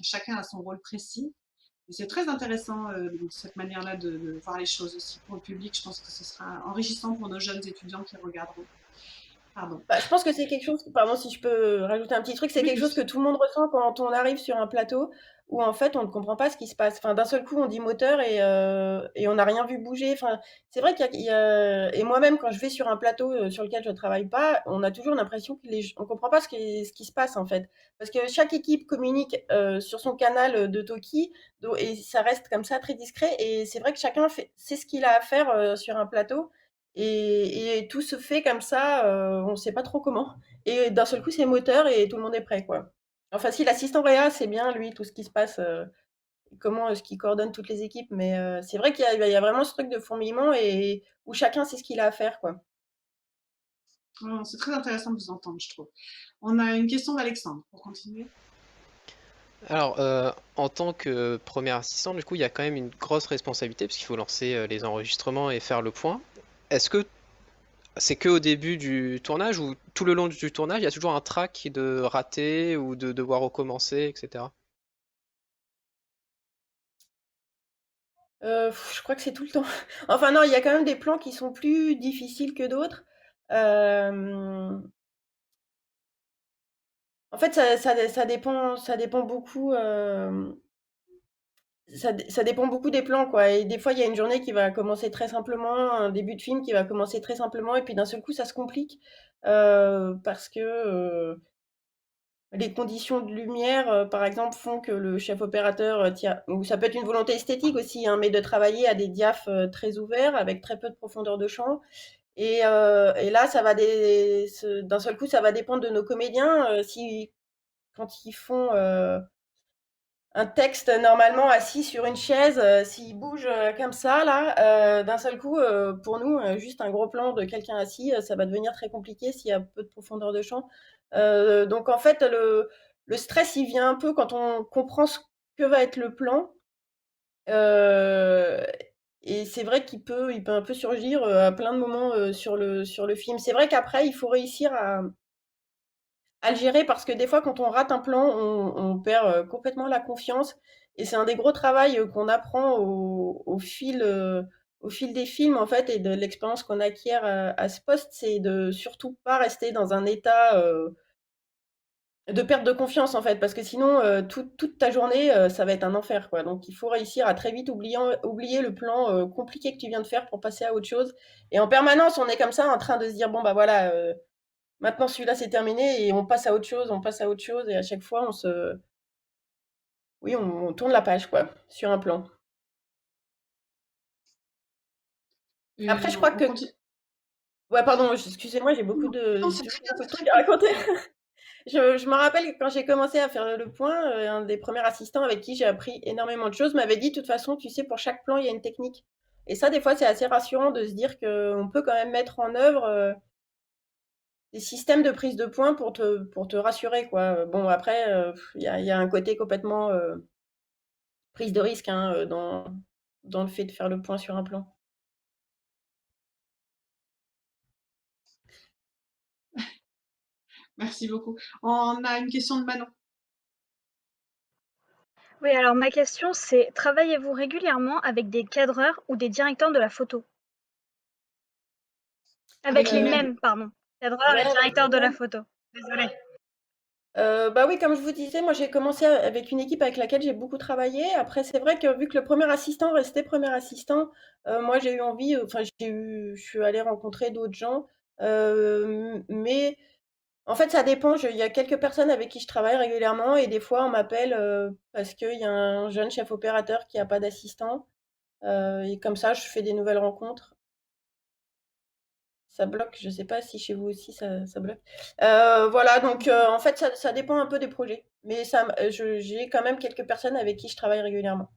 chacun a son rôle précis. Et c'est très intéressant cette manière-là de voir les choses aussi pour le public. Je pense que ce sera enrichissant pour nos jeunes étudiants qui regarderont. Pardon. Bah, je pense que c'est quelque chose, pardon si je peux rajouter un petit truc, c'est Oui, quelque chose que oui. tout le monde ressent quand on arrive sur un plateau où en fait on ne comprend pas ce qui se passe. Enfin, d'un seul coup on dit moteur et on n'a rien vu bouger. Enfin, c'est vrai et moi-même quand je vais sur un plateau sur lequel je ne travaille pas, on a toujours l'impression on comprend pas ce qui se passe en fait. Parce que chaque équipe communique sur son canal de Toki et ça reste comme ça très discret. Et c'est vrai que chacun sait ce qu'il a à faire sur un plateau. Et tout se fait comme ça, on ne sait pas trop comment. Et d'un seul coup, c'est moteur et tout le monde est prêt, quoi. Enfin, si l'assistant réa, c'est bien lui, tout ce qui se passe, comment est-ce qu'il coordonne toutes les équipes. Mais c'est vrai qu'il y a vraiment ce truc de fourmillement et où chacun sait ce qu'il a à faire, quoi. C'est très intéressant de vous entendre, je trouve. On a une question d'Alexandre pour continuer. Alors, en tant que premier assistant, du coup, il y a quand même une grosse responsabilité puisqu'il faut lancer les enregistrements et faire le point. Est-ce que c'est que au début du tournage ou tout le long du tournage, il y a toujours un track de rater ou de devoir recommencer, etc. Je crois que c'est tout le temps. Enfin non, il y a quand même des plans qui sont plus difficiles que d'autres. Hem, En fait, ça dépend beaucoup, ça dépend beaucoup des plans, quoi. Et des fois, il y a une journée qui va commencer très simplement, un début de film qui va commencer très simplement, et puis d'un seul coup, ça se complique parce que les conditions de lumière, par exemple, font que le chef opérateur ou ça peut être une volonté esthétique aussi, hein, mais de travailler à des diaphes très ouverts avec très peu de profondeur de champ. Et là, d'un seul coup, ça va dépendre de nos comédiens. Si quand ils font un texte normalement assis sur une chaise, s'il bouge comme ça, là, d'un seul coup, pour nous, juste un gros plan de quelqu'un assis, ça va devenir très compliqué s'il y a peu de profondeur de champ. Donc en fait, le stress, il vient un peu quand on comprend ce que va être le plan. Euh, et c'est vrai il peut un peu surgir à plein de moments sur le film. C'est vrai qu'après, il faut réussir à le gérer parce que des fois, quand on rate un plan, on perd complètement la confiance. Et c'est un des gros travails qu'on apprend au fil des films, en fait, et de l'expérience qu'on acquiert à ce poste, c'est de surtout pas rester dans un état de perte de confiance, en fait, parce que sinon, toute ta journée, ça va être un enfer, quoi. Donc, il faut réussir à très vite oublier le plan compliqué que tu viens de faire pour passer à autre chose. Et en permanence, on est comme ça, en train de se dire, bon, bah voilà, maintenant celui-là c'est terminé et on passe à autre chose, on passe à autre chose et à chaque fois on tourne la page quoi, sur un plan. Après, je crois On que continue. Ouais, pardon, excusez-moi, Non, j'ai c'est toujours très bien, beaucoup c'est de très trucs à bien. raconter. Je me rappelle que quand j'ai commencé à faire le point, un des premiers assistants avec qui j'ai appris énormément de choses m'avait dit, de toute façon, tu sais, pour chaque plan, il y a une technique. Et ça, des fois, c'est assez rassurant de se dire qu'on peut quand même mettre en œuvre des systèmes de prise de points pour te rassurer, quoi. Bon, après, il y a un côté complètement prise de risque, hein, dans le fait de faire le point sur un plan. Merci beaucoup. On a une question de Manon. Oui, alors ma question c'est, travaillez-vous régulièrement avec des cadreurs ou des directeurs de la photo? Avec Avec les les mêmes. mêmes, pardon. Cadreurs Ouais, et avec les directeurs de la mêmes. photo. Désolée. Bah oui, comme je vous disais, moi j'ai commencé avec une équipe avec laquelle j'ai beaucoup travaillé. Après, c'est vrai que vu que le premier assistant restait premier assistant, moi j'ai eu envie, enfin je suis allée rencontrer d'autres gens. Mais en fait, ça dépend. Il y a quelques personnes avec qui je travaille régulièrement et des fois on m'appelle parce qu'il y a un jeune chef opérateur qui n'a pas d'assistant. Et comme ça, je fais des nouvelles rencontres. Ça bloque, je sais pas si chez vous aussi ça bloque. Voilà, donc en fait, ça dépend un peu des projets. Mais j'ai quand même quelques personnes avec qui je travaille régulièrement.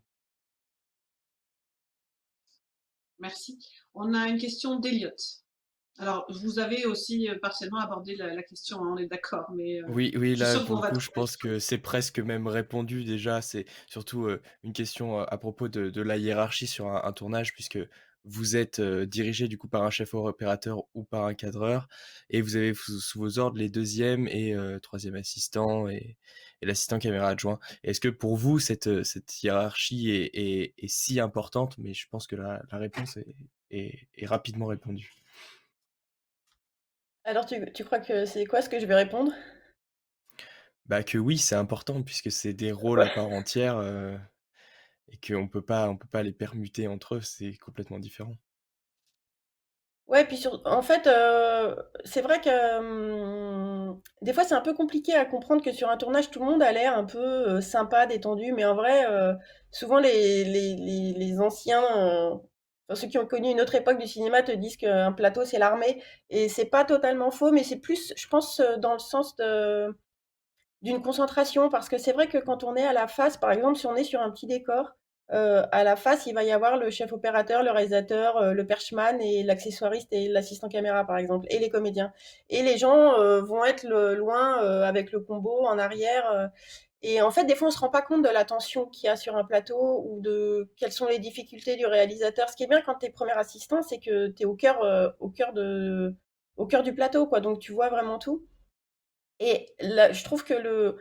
Merci. On a une question d'Eliott. Alors, vous avez aussi partiellement abordé la question, hein, on est d'accord, mais Oui, oui, je suis là, sûre pour qu'on le va coup, je trouver. pense que c'est presque même répondu déjà. C'est surtout une question à propos de la hiérarchie sur un tournage, puisque vous êtes dirigé du coup par un chef opérateur ou par un cadreur, et vous avez sous vos ordres les deuxième et troisième assistants et l'assistant caméra adjoint. Est-ce que pour vous, cette hiérarchie est si importante? Mais je pense que la réponse est rapidement répondue. Alors, tu crois que c'est quoi ce que je vais répondre? Bah que oui, c'est important puisque c'est des rôles à Ouais. part entière. Et qu'on on peut pas les permuter entre eux, c'est complètement différent. Ouais, puis en fait, c'est vrai que des fois c'est un peu compliqué à comprendre que sur un tournage tout le monde a l'air un peu sympa, détendu, mais en vrai, souvent les anciens, enfin, ceux qui ont connu une autre époque du cinéma te disent qu'un plateau c'est l'armée, et c'est pas totalement faux, mais c'est plus, je pense, dans le sens d'une concentration, parce que c'est vrai que quand on est à la face, par exemple, si on est sur un petit décor, à la face, il va y avoir le chef opérateur, le réalisateur, le perchman et l'accessoiriste et l'assistant caméra, par exemple, et les comédiens. Et les gens vont être loin avec le combo en arrière. Et en fait, des fois, on se rend pas compte de la tension qu'il y a sur un plateau ou de quelles sont les difficultés du réalisateur. Ce qui est bien quand tu es premier assistant, c'est que tu es au cœur du plateau, quoi. Donc, tu vois vraiment tout. Et là, je trouve que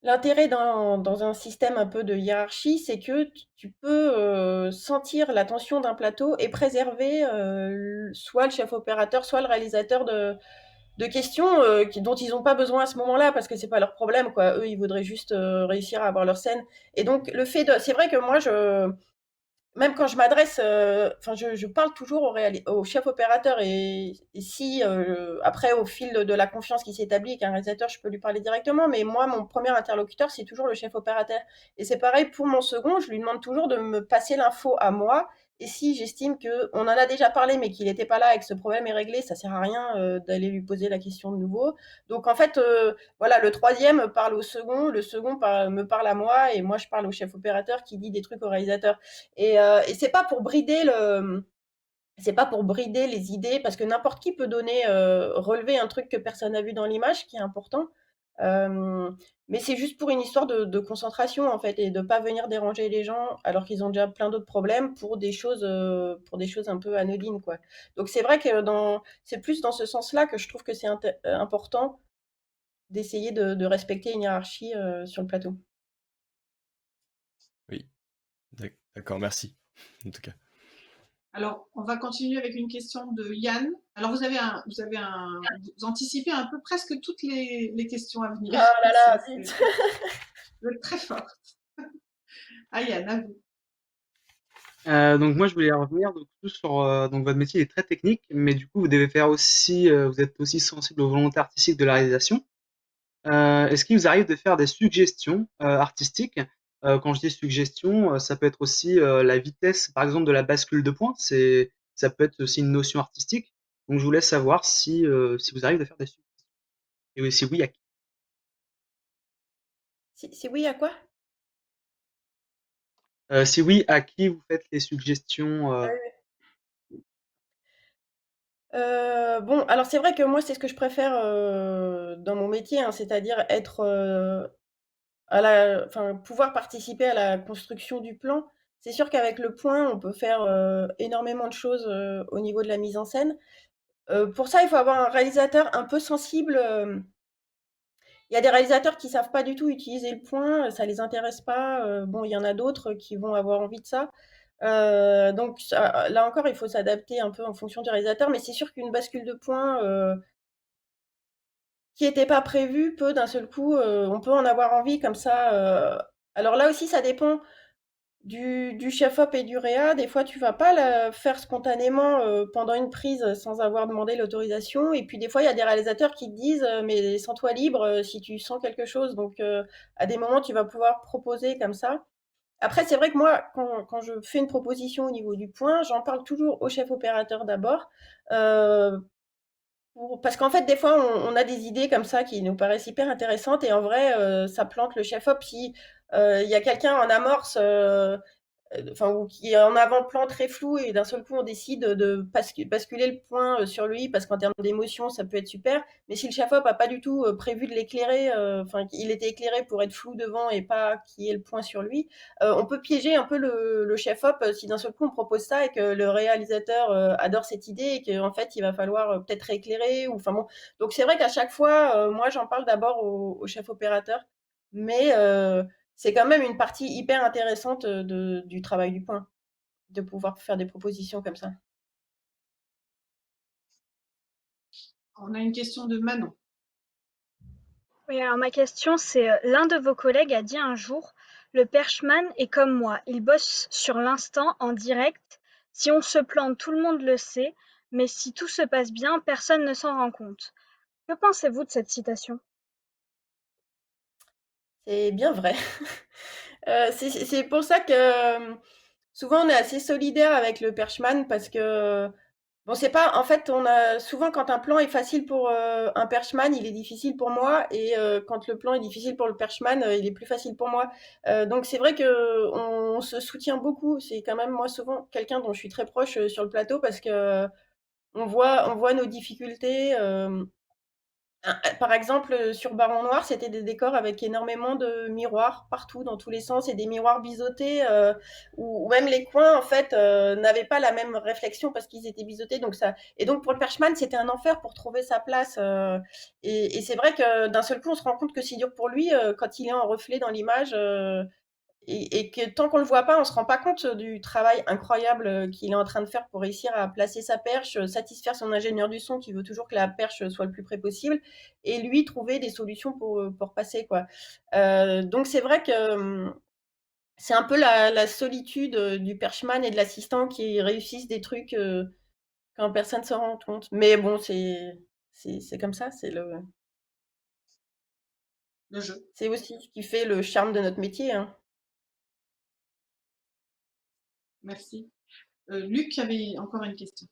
l'intérêt dans un système un peu de hiérarchie, c'est que tu peux sentir la tension d'un plateau et préserver soit le chef opérateur, soit le réalisateur de questions dont ils n'ont pas besoin à ce moment-là parce que c'est pas leur problème, quoi. Eux, ils voudraient juste réussir à avoir leur scène. Et donc, c'est vrai que moi, même quand je m'adresse, enfin, je parle toujours au chef opérateur et si après au fil de la confiance qui s'établit avec un réalisateur, je peux lui parler directement. Mais moi, mon premier interlocuteur, c'est toujours le chef opérateur. Et c'est pareil pour mon second, je lui demande toujours de me passer l'info à moi. Et si j'estime que on en a déjà parlé, mais qu'il n'était pas là et que ce problème est réglé, ça sert à rien d'aller lui poser la question de nouveau. Donc en fait, voilà, le troisième parle au second, me parle à moi, et moi je parle au chef opérateur qui dit des trucs au réalisateur. Et c'est pas pour brider c'est pas pour brider les idées, parce que n'importe qui peut relever un truc que personne n'a vu dans l'image, qui est important. Euh, mais c'est juste pour une histoire de concentration, en fait, et de pas venir déranger les gens alors qu'ils ont déjà plein d'autres problèmes pour des choses un peu anodines, quoi. Donc c'est vrai que c'est plus dans ce sens-là que je trouve que c'est important d'essayer de respecter une hiérarchie sur le plateau. Oui, d'accord, merci, en tout cas. Alors, on va continuer avec une question de Yann. Alors, vous anticipez un peu presque toutes les questions à venir. Ah là là, vite. Vous êtes très forte. Ah, Yann, à vous. Donc moi je voulais revenir donc, plus sur donc votre métier est très technique, mais du coup vous devez faire aussi vous êtes aussi sensible aux volontés artistiques de la réalisation. Est-ce qu'il vous arrive de faire des suggestions artistiques? Quand je dis suggestion, ça peut être aussi la vitesse, par exemple, de la bascule de points. Ça peut être aussi une notion artistique. Donc je voulais savoir si vous arrivez à faire des suggestions. Et si oui, à qui? Si oui, à quoi? Si oui, à qui vous faites les suggestions Ah oui, oui. Bon, alors c'est vrai que moi, c'est ce que je préfère dans mon métier, hein, c'est-à-dire être enfin, pouvoir participer à la construction du plan. C'est sûr qu'avec le point, on peut faire énormément de choses au niveau de la mise en scène. Pour ça, il faut avoir un réalisateur un peu sensible. Il y a des réalisateurs qui savent pas du tout utiliser le point, ça les intéresse pas. Bon, il y en a d'autres qui vont avoir envie de ça. Donc là encore, il faut s'adapter un peu en fonction du réalisateur, mais c'est sûr qu'une bascule de point qui n'était pas prévue peut d'un seul coup, on peut en avoir envie comme ça. Alors là aussi, ça dépend du chef-op et du réa. Des fois, tu vas pas la faire spontanément pendant une prise sans avoir demandé l'autorisation. Et puis des fois, il y a des réalisateurs qui te disent mais sens-toi libre si tu sens quelque chose. Donc à des moments, tu vas pouvoir proposer comme ça. Après, c'est vrai que moi, quand je fais une proposition au niveau du point, j'en parle toujours au chef opérateur d'abord. euh, Parce qu'en fait, des fois, on a des idées comme ça qui nous paraissent hyper intéressantes et en vrai, ça plante le chef-op. Si il y a quelqu'un en amorce enfin, ou qui est en avant-plan très flou et d'un seul coup on décide de basculer le point sur lui parce qu'en termes d'émotion ça peut être super. Mais si le chef-op a pas du tout prévu de l'éclairer, enfin il était éclairé pour être flou devant et pas qu'il y ait le point sur lui, on peut piéger un peu le chef-op si d'un seul coup on propose ça et que le réalisateur adore cette idée et qu'en fait il va falloir peut-être rééclairer ou enfin bon. Donc c'est vrai qu'à chaque fois, moi j'en parle d'abord au chef opérateur, mais c'est quand même une partie hyper intéressante du travail du point, de pouvoir faire des propositions comme ça. On a une question de Manon. Oui, alors ma question, c'est l'un de vos collègues a dit un jour, le perchman est comme moi, il bosse sur l'instant, en direct. Si on se plante, tout le monde le sait, mais si tout se passe bien, personne ne s'en rend compte. Que pensez-vous de cette citation? C'est bien vrai. C'est pour ça que souvent on est assez solidaire avec le perchman parce que bon, c'est pas en fait on a souvent quand un plan est facile pour un perchman, il est difficile pour moi et quand le plan est difficile pour le perchman, il est plus facile pour moi. Donc c'est vrai que on se soutient beaucoup. C'est quand même moi souvent quelqu'un dont je suis très proche sur le plateau parce que on voit nos difficultés. Par exemple, sur Baron Noir, c'était des décors avec énormément de miroirs partout, dans tous les sens, et des miroirs biseautés, où même les coins, en fait, n'avaient pas la même réflexion parce qu'ils étaient biseautés. Et donc pour le perchman, c'était un enfer pour trouver sa place. Et c'est vrai que d'un seul coup, on se rend compte que c'est dur pour lui quand il est en reflet dans l'image. Et que tant qu'on le voit pas, on se rend pas compte du travail incroyable qu'il est en train de faire pour réussir à placer sa perche, satisfaire son ingénieur du son qui veut toujours que la perche soit le plus près possible, et lui trouver des solutions pour passer quoi. Donc c'est vrai que c'est un peu la solitude du perchman et de l'assistant qui réussissent des trucs quand personne se rend compte. Mais bon, c'est comme ça, Le jeu. c'est aussi ce qui fait le charme de notre métier, hein. Merci. Luc avait encore une question.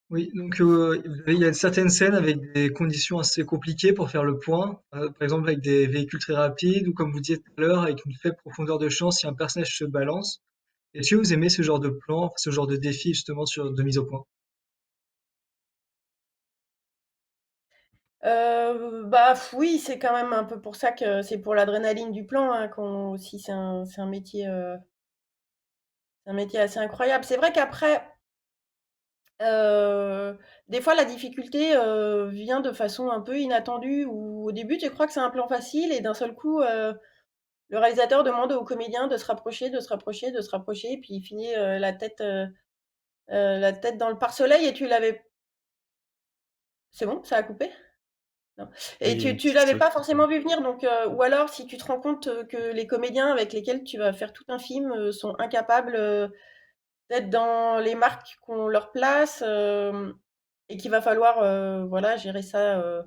Oui, donc il y a certaines scènes avec des conditions assez compliquées pour faire le point. Par exemple, avec des véhicules très rapides ou comme vous disiez tout à l'heure, avec une faible profondeur de champ si un personnage se balance. Est-ce que vous aimez ce genre de plan, ce genre de défi justement de mise au point? Bah, oui, c'est quand même un peu pour ça que c'est pour l'adrénaline du plan, hein, qu'on aussi c'est un métier assez incroyable. C'est vrai qu'après, heu, des fois la difficulté, vient de façon un peu inattendue où au début tu crois que c'est un plan facile et d'un seul coup, le réalisateur demande au comédien de se rapprocher, de se rapprocher, de se rapprocher et puis il finit, la tête dans le pare-soleil et tu l'avais c'est bon, ça a coupé? Non. Et Oui, tu une tu petite l'avais pas structure. forcément vu venir donc ou alors si tu te rends compte, que les comédiens avec lesquels tu vas faire tout un film, sont incapables, d'être dans les marques qu'on leur place, et qu'il va falloir, voilà, gérer ça,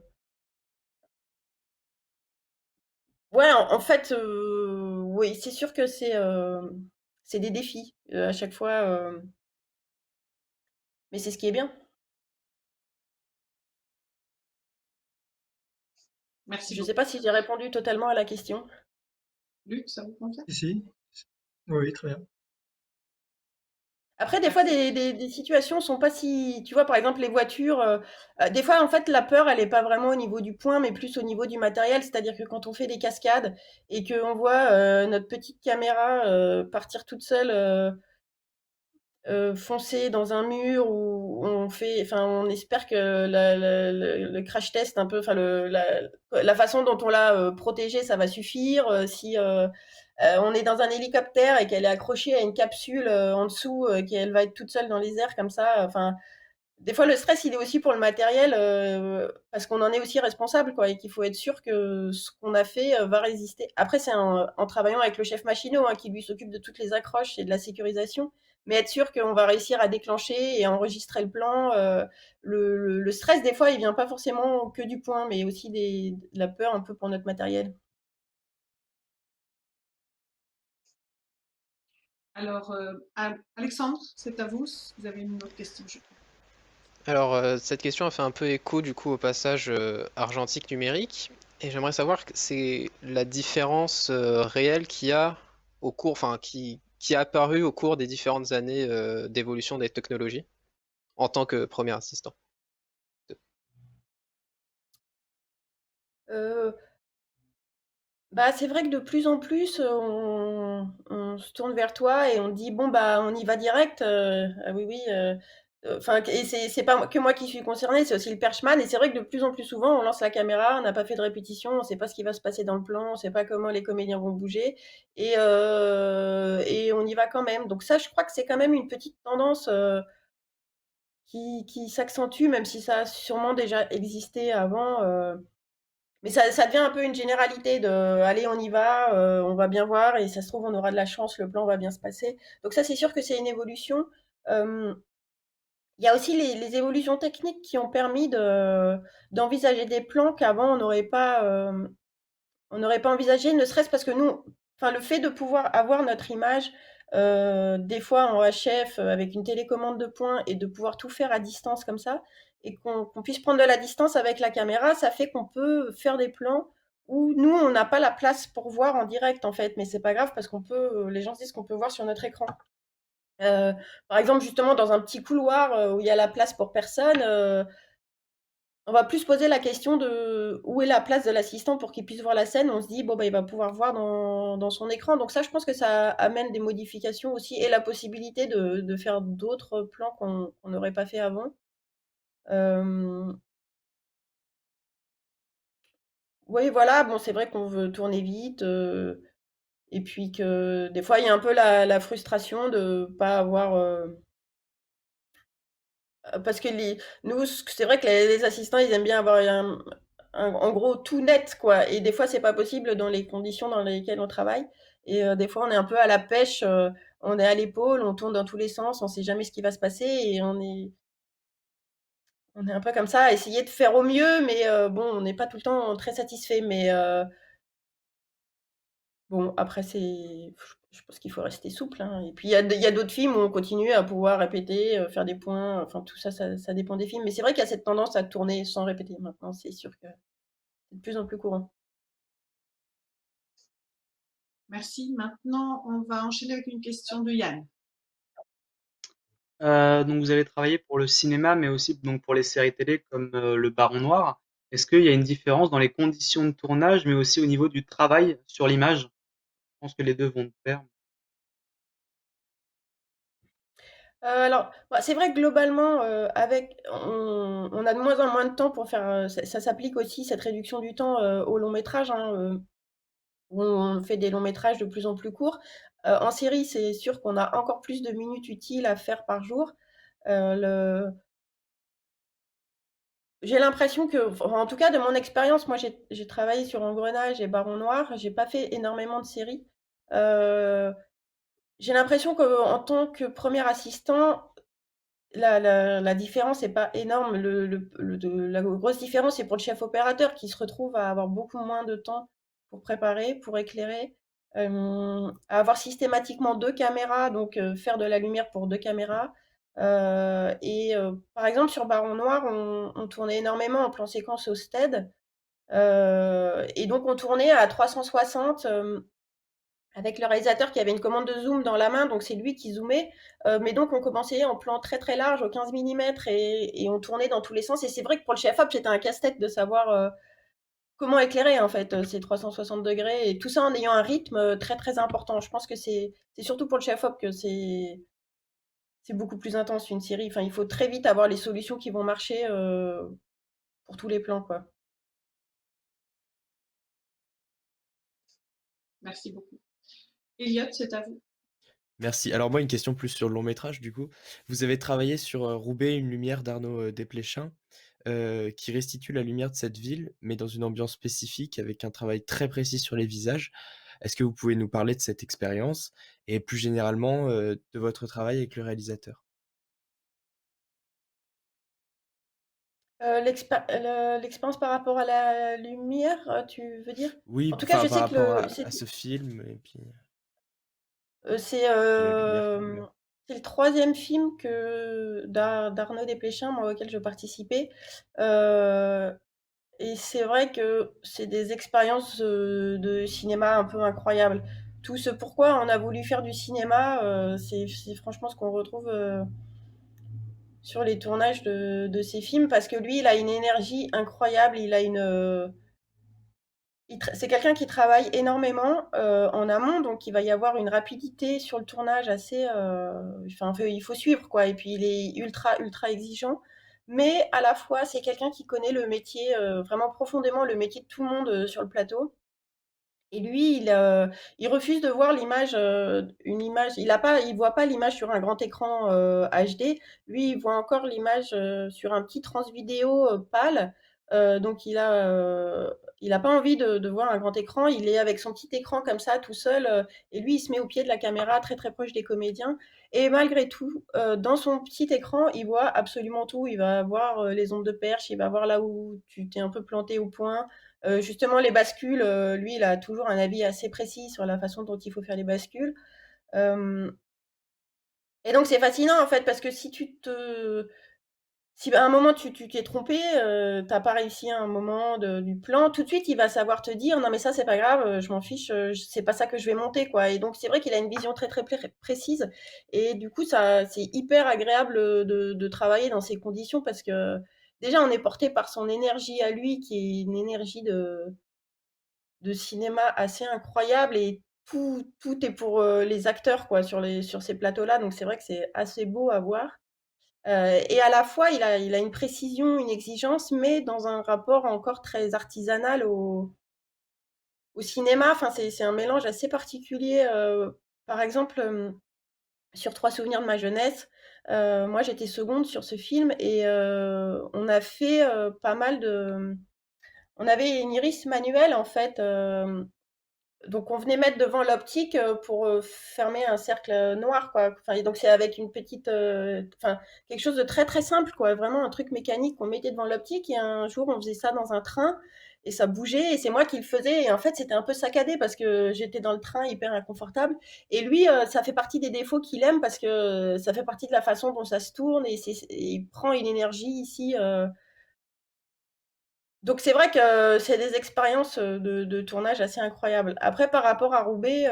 ouais, en fait, oui, c'est sûr que c'est des défis, à chaque fois, mais c'est ce qui est bien. Merci Je ne sais beaucoup. pas si j'ai répondu totalement à la question. Luc, ça vous convient? Si. Oui, très bien. Après, des fois, Merci. des situations sont pas si, tu vois, par exemple, les voitures, des fois, en fait, la peur, elle est pas vraiment au niveau du point, mais plus au niveau du matériel. C'est-à-dire que quand on fait des cascades et qu'on voit notre petite caméra partir toute seule, foncer dans un mur, ou enfin, on espère que le crash test un peu, enfin, la façon dont on l'a protégée, ça va suffire. Si on est dans un hélicoptère et qu'elle est accrochée à une capsule en dessous, qu'elle va être toute seule dans les airs comme ça, enfin, des fois, le stress, il est aussi pour le matériel, parce qu'on en est aussi responsable, quoi, et qu'il faut être sûr que ce qu'on a fait va résister. Après, c'est en travaillant avec le chef machinot, hein, qui lui s'occupe de toutes les accroches et de la sécurisation, mais être sûr qu'on va réussir à déclencher et à enregistrer le plan. Le stress, des fois, il vient pas forcément que du point, mais aussi de la peur un peu pour notre matériel. Alors, Alexandre, c'est à vous. Vous avez une autre question, je crois. Alors, cette question a fait un peu écho du coup au passage argentique numérique, et j'aimerais savoir que c'est la différence réelle qu'il y a au cours, enfin qui est apparue au cours des différentes années d'évolution des technologies en tant que premier assistant. Euh, Bah, c'est vrai que de plus en plus, on se tourne vers toi et on dit: «Bon, bah, on y va direct», ah oui, oui, enfin, et c'est pas que moi qui suis concernée, c'est aussi le perchman, et c'est vrai que de plus en plus souvent, on lance la caméra, on n'a pas fait de répétition, on sait pas ce qui va se passer dans le plan, on sait pas comment les comédiens vont bouger, et on y va quand même. Donc ça, je crois que c'est quand même une petite tendance, qui s'accentue, même si ça a sûrement déjà existé avant, mais ça devient un peu une généralité de allez, on y va, on va bien voir, et ça se trouve, on aura de la chance, le plan va bien se passer. Donc ça, c'est sûr que c'est une évolution. Euh, il y a aussi les évolutions techniques qui ont permis d'envisager des plans qu'avant on n'aurait pas envisagé, ne serait-ce parce que nous, enfin, le fait de pouvoir avoir notre image, des fois en HF, avec une télécommande de points, et de pouvoir tout faire à distance comme ça, et qu'on puisse prendre de la distance avec la caméra, ça fait qu'on peut faire des plans où nous, on n'a pas la place pour voir en direct, en fait, mais c'est pas grave parce qu'on peut, les gens disent qu'on peut voir sur notre écran. Euh, Par exemple, justement, dans un petit couloir où il y a la place pour personne, on va plus se poser la question de où est la place de l'assistant pour qu'il puisse voir la scène. On se dit, bon, bah, il va pouvoir voir dans son écran. Donc ça, je pense que ça amène des modifications aussi, et la possibilité de faire d'autres plans qu'on n'aurait pas fait avant. Euh, oui, voilà, bon, c'est vrai qu'on veut tourner vite, et puis que des fois, il y a un peu la frustration de pas avoir... parce que nous, c'est vrai que les assistants, ils aiment bien avoir en gros tout net, quoi. Et des fois, c'est pas possible dans les conditions dans lesquelles on travaille. Et des fois, on est un peu à la pêche, on est à l'épaule, on tourne dans tous les sens, on sait jamais ce qui va se passer, et on est un peu comme ça, à essayer de faire au mieux, mais bon, on n'est pas tout le temps très satisfait. Mais bon, après, je pense qu'il faut rester souple, hein. Et puis, il y a d'autres films où on continue à pouvoir répéter, faire des points. Enfin, tout ça, ça dépend des films. Mais c'est vrai qu'il y a cette tendance à tourner sans répéter maintenant. C'est sûr que c'est de plus en plus courant. Merci. Maintenant, on va enchaîner avec une question de Yann. Donc vous avez travaillé pour le cinéma, mais aussi donc pour les séries télé comme Le Baron Noir. Est-ce qu'il y a une différence dans les conditions de tournage, mais aussi au niveau du travail sur l'image? Je pense que les deux vont de pair. Alors, bah, c'est vrai que globalement, on a de moins en moins de temps pour faire. Ça s'applique aussi, cette réduction du temps, au long métrage, hein, où on fait des longs métrages de plus en plus courts. En série, c'est sûr qu'on a encore plus de minutes utiles à faire par jour. Le J'ai l'impression que, enfin, en tout cas de mon expérience, moi j'ai travaillé sur Engrenage et Baron Noir, j'ai pas fait énormément de séries. Heu, j'ai l'impression qu'en tant que premier assistant, la différence est pas énorme. La grosse différence, c'est pour le chef opérateur qui se retrouve à avoir beaucoup moins de temps pour préparer, pour éclairer, à avoir systématiquement 2 caméras, donc faire de la lumière pour 2 caméras. Par exemple, sur Baron Noir, on tournait énormément en plan séquence au stead. Et donc on tournait à 360 avec le réalisateur qui avait une commande de zoom dans la main, donc c'est lui qui zoomait. Mais donc on commençait en plan très très large, au 15 mm, et on tournait dans tous les sens. Et c'est vrai que pour le chef-op, c'était un casse-tête de savoir comment éclairer en fait ces 360 degrés, et tout ça en ayant un rythme très très important. Je pense que c'est surtout pour le chef-op que c'est beaucoup plus intense une série. Enfin, il faut très vite avoir les solutions qui vont marcher pour tous les plans, quoi. Merci beaucoup. Elliot, c'est à vous. Merci. Alors moi, une question plus sur le long métrage, du coup. Vous avez travaillé sur Roubaix, une lumière d'Arnaud Desplechin, qui restitue la lumière de cette ville, mais dans une ambiance spécifique, avec un travail très précis sur les visages. Est-ce que vous pouvez nous parler de cette expérience et plus généralement de votre travail avec le réalisateur? L'expérience par rapport à la lumière, tu veux dire? En Oui, tout cas, enfin je par sais que rapport à ce film c'est puis la lumière que vous mettez. c'est le troisième film d'Arnaud Desplechin, moi, auquel je participais. Euh, et c'est vrai que c'est des expériences de cinéma un peu incroyables. Tout ce pourquoi on a voulu faire du cinéma, c'est franchement ce qu'on retrouve sur les tournages de ces films, parce que lui, il a une énergie incroyable, c'est quelqu'un qui travaille énormément en amont, donc il va y avoir une rapidité sur le tournage assez. Enfin, il faut suivre, quoi. Et puis il est ultra, ultra exigeant. Mais à la fois, c'est quelqu'un qui connaît le métier, vraiment profondément le métier de tout le monde sur le plateau. Et lui, il refuse de voir l'image, une image. Il voit pas l'image sur un grand écran HD. Lui, il voit encore l'image sur un petit transvidéo pâle. Donc, il a pas envie de voir un grand écran. Il est avec son petit écran comme ça, tout seul. Et lui, il se met au pied de la caméra, très très proche des comédiens. Et malgré tout, dans son petit écran, il voit absolument tout. Il va voir les ondes de perche. Il va voir là où tu t'es un peu planté au point. Justement, les bascules, lui, il a toujours un avis assez précis sur la façon dont il faut faire les bascules. Euh, et donc, c'est fascinant, en fait, parce que si à un moment tu t'es trompé, t'as pas réussi à un moment du plan, tout de suite, il va savoir te dire, non, mais ça, c'est pas grave, je m'en fiche, c'est pas ça que je vais monter, quoi. Et donc, c'est vrai qu'il a une vision très, très précise. Et du coup, c'est hyper agréable de travailler dans ces conditions, parce que déjà, on est porté par son énergie à lui, qui est une énergie de cinéma assez incroyable, et tout est pour les acteurs, quoi, sur ces plateaux-là. Donc c'est vrai que c'est assez beau à voir. Et à la fois, il a une précision, une exigence, mais dans un rapport encore très artisanal au cinéma. Enfin, c'est un mélange assez particulier. Par exemple, sur Trois souvenirs de ma jeunesse, moi j'étais seconde sur ce film, et on a fait pas mal de. On avait une iris manuelle, en fait. Donc on venait mettre devant l'optique pour fermer un cercle noir, quoi. Enfin, et donc c'est avec une petite, enfin quelque chose de très très simple, quoi. Vraiment un truc mécanique qu'on mettait devant l'optique. Et un jour on faisait ça dans un train et ça bougeait, et c'est moi qui le faisais. Et en fait c'était un peu saccadé parce que j'étais dans le train hyper inconfortable. Et lui, ça fait partie des défauts qu'il aime, parce que ça fait partie de la façon dont ça se tourne, et il prend une énergie ici. Donc c'est vrai que c'est des expériences de tournage assez incroyables. Après, par rapport à Roubaix,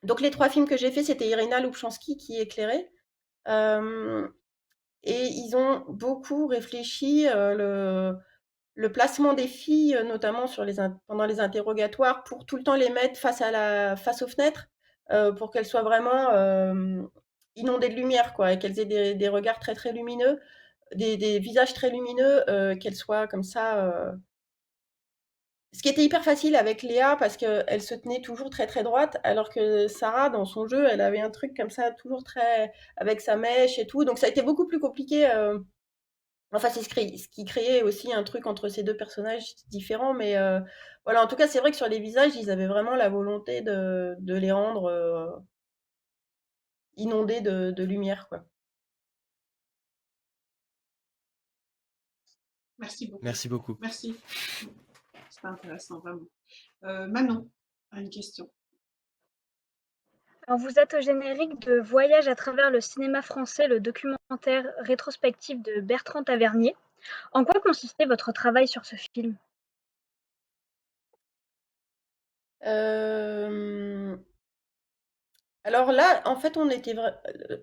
donc les trois films que j'ai faits, c'était Irina Lubchansky qui éclairait. Euh, et ils ont beaucoup réfléchi le placement des filles, notamment pendant les interrogatoires, pour tout le temps les mettre face aux fenêtres, pour qu'elles soient vraiment inondées de lumière, quoi, et qu'elles aient des regards très très lumineux, des visages très lumineux, qu'elles soient comme ça. Ce qui était hyper facile avec Léa, parce qu'elle se tenait toujours très très droite, alors que Sarah, dans son jeu, elle avait un truc comme ça, toujours très avec sa mèche et tout. Donc ça a été beaucoup plus compliqué. Enfin, c'est ce qui créait aussi un truc entre ces deux personnages différents. Mais voilà, en tout cas, c'est vrai que sur les visages, ils avaient vraiment la volonté de les rendre inondés de lumière, quoi. Merci beaucoup. Merci beaucoup. Merci. C'est intéressant, vraiment. Manon a une question. Alors, vous êtes au générique de Voyage à travers le cinéma français, le documentaire rétrospectif de Bertrand Tavernier. En quoi consistait votre travail sur ce film? Hem, alors là, en fait, on était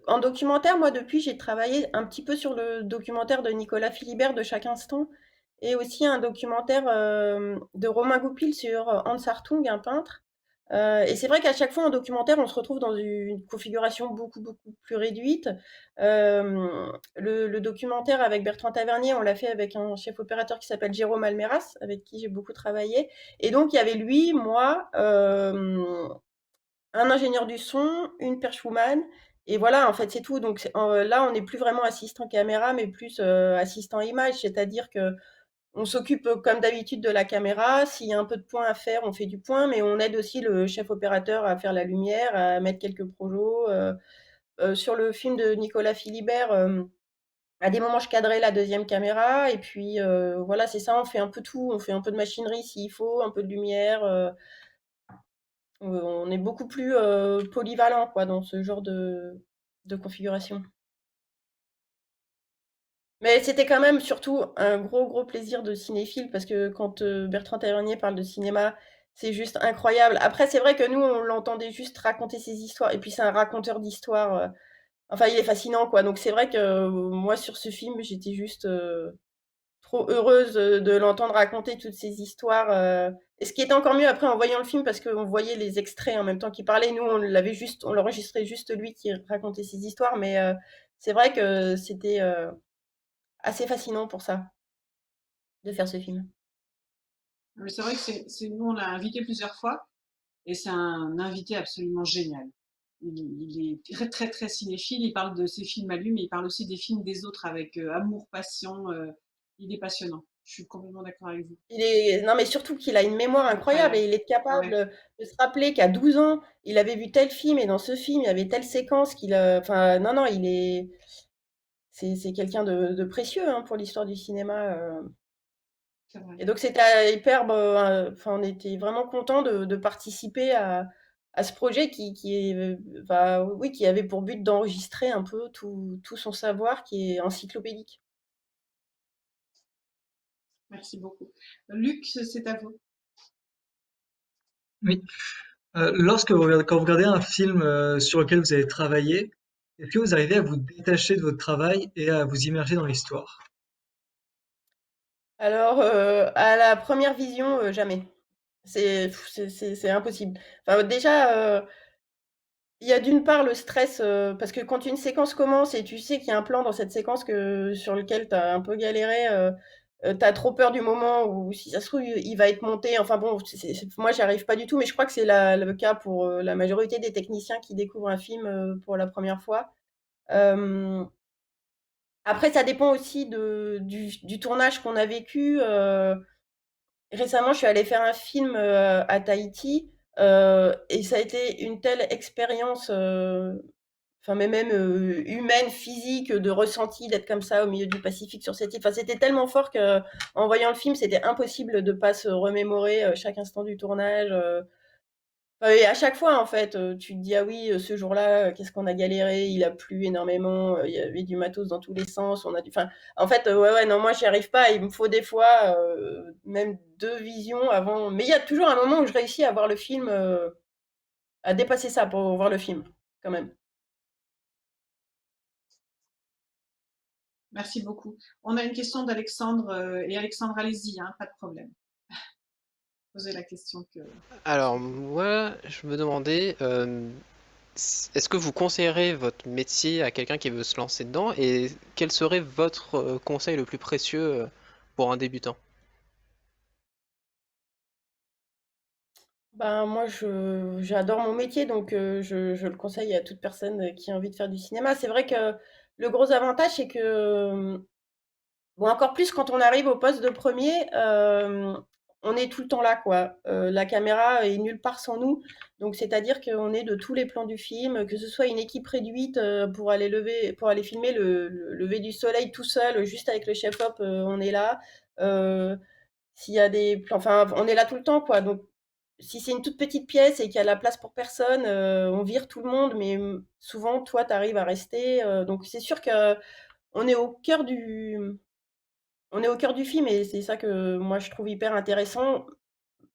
en documentaire, moi, depuis, j'ai travaillé un petit peu sur le documentaire de Nicolas Philibert de Chaque Instant et aussi un documentaire, de Romain Goupil sur, Hans Hartung, un peintre. Et c'est vrai qu'à chaque fois en documentaire, on se retrouve dans une configuration beaucoup, beaucoup plus réduite. Le documentaire avec Bertrand Tavernier, on l'a fait avec un chef opérateur qui s'appelle Jérôme Almeras, avec qui j'ai beaucoup travaillé. Et donc, il y avait lui, moi, un ingénieur du son, une perchwoman, et voilà, en fait, c'est tout. Donc, là, on n'est plus vraiment assistant caméra, mais plus assistant image, c'est-à-dire que on s'occupe comme d'habitude de la caméra. S'il y a un peu de point à faire, on fait du point, mais on aide aussi le chef opérateur à faire la lumière, à mettre quelques projos. Sur le film de Nicolas Philibert, à des moments, je cadrais la deuxième caméra, et puis voilà, c'est ça, on fait un peu tout. On fait un peu de machinerie s'il faut, un peu de lumière. On est beaucoup plus polyvalent quoi, dans ce genre de configuration. Mais c'était quand même surtout un gros, gros plaisir de cinéphile parce que quand Bertrand Tavernier parle de cinéma, c'est juste incroyable. Après, c'est vrai que nous, on l'entendait juste raconter ses histoires. Et puis, c'est un raconteur d'histoires. Enfin, il est fascinant, quoi. Donc, c'est vrai que moi, sur ce film, j'étais juste trop heureuse de l'entendre raconter toutes ces histoires. Et ce qui était encore mieux après en voyant le film, parce qu'on voyait les extraits en même temps qu'il parlait. Nous, on l'enregistrait juste lui qui racontait ses histoires. Mais c'est vrai que c'était assez fascinant pour ça, de faire ce film. Mais c'est vrai que nous, on l'a invité plusieurs fois et c'est un invité absolument génial. Il est très, très, très cinéphile. Il parle de ses films à lui, mais il parle aussi des films des autres avec amour, passion. Il est passionnant. Je suis complètement d'accord avec vous. Non, mais surtout qu'il a une mémoire incroyable et Incroyable. il est Ouais. capable de se rappeler qu'à 12 ans, il avait vu tel film et dans ce film, il y avait telle séquence enfin, non, non, c'est quelqu'un de précieux hein, pour l'histoire du cinéma. C'est vrai. Et donc c'était hyper, enfin, on était vraiment content de participer à ce projet oui, qui avait pour but d'enregistrer un peu tout son savoir qui est encyclopédique. Merci beaucoup. Luc, c'est à vous. Oui. Quand vous regardez un film sur lequel vous avez travaillé, est-ce que vous arrivez à vous détacher de votre travail et à vous immerger dans l'histoire? Alors, à la première vision, jamais. C'est impossible. Enfin, déjà, il y a d'une part le stress, parce que quand une séquence commence et tu sais qu'il y a un plan dans cette séquence sur lequel tu as un peu galéré, tu as trop peur du moment où si ça se trouve, il va être monté. Enfin bon, moi, j'y arrive pas du tout, mais je crois que c'est le cas pour la majorité des techniciens qui découvrent un film pour la première fois. Euh, Après, ça dépend aussi du tournage qu'on a vécu. Récemment, je suis allée faire un film à Tahiti et ça a été une telle expérience, enfin, mais même humaine, physique, de ressenti, d'être comme ça au milieu du Pacifique sur cette île. Enfin, c'était tellement fort que, en voyant le film, c'était impossible de pas se remémorer chaque instant du tournage. Enfin, et à chaque fois, en fait, tu te dis ah oui, ce jour-là, qu'est-ce qu'on a galéré, il a plu énormément, il y avait du matos dans tous les sens, enfin, en fait, ouais, ouais, non, moi, j'y arrive pas. Il me faut des fois même 2 visions avant. Mais il y a toujours un moment où je réussis à voir le film, à dépasser ça pour voir le film, quand même. Merci beaucoup. On a une question d'Alexandre et Alexandre, allez-y, hein, pas de problème. Posez la question que Alors, moi, je me demandais, est-ce que vous conseillerez votre métier à quelqu'un qui veut se lancer dedans et quel serait votre conseil le plus précieux pour un débutant? Ben, moi, j'adore mon métier, donc je le conseille à toute personne qui a envie de faire du cinéma. C'est vrai que le gros avantage, c'est que bon, encore plus quand on arrive au poste de premier, on est tout le temps là, quoi. La caméra est nulle part sans nous. Donc, c'est-à-dire qu'on est de tous les plans du film, que ce soit une équipe réduite pour aller filmer le lever du soleil tout seul, juste avec le chef-op, on est là. Euh, S'il y a des plans, enfin, on est là tout le temps, quoi. Donc, si c'est une toute petite pièce et qu'il y a la place pour personne, on vire tout le monde, mais souvent, toi, tu arrives à rester. Donc, c'est sûr que on est au cœur du, on est au cœur du film et c'est ça que moi je trouve hyper intéressant.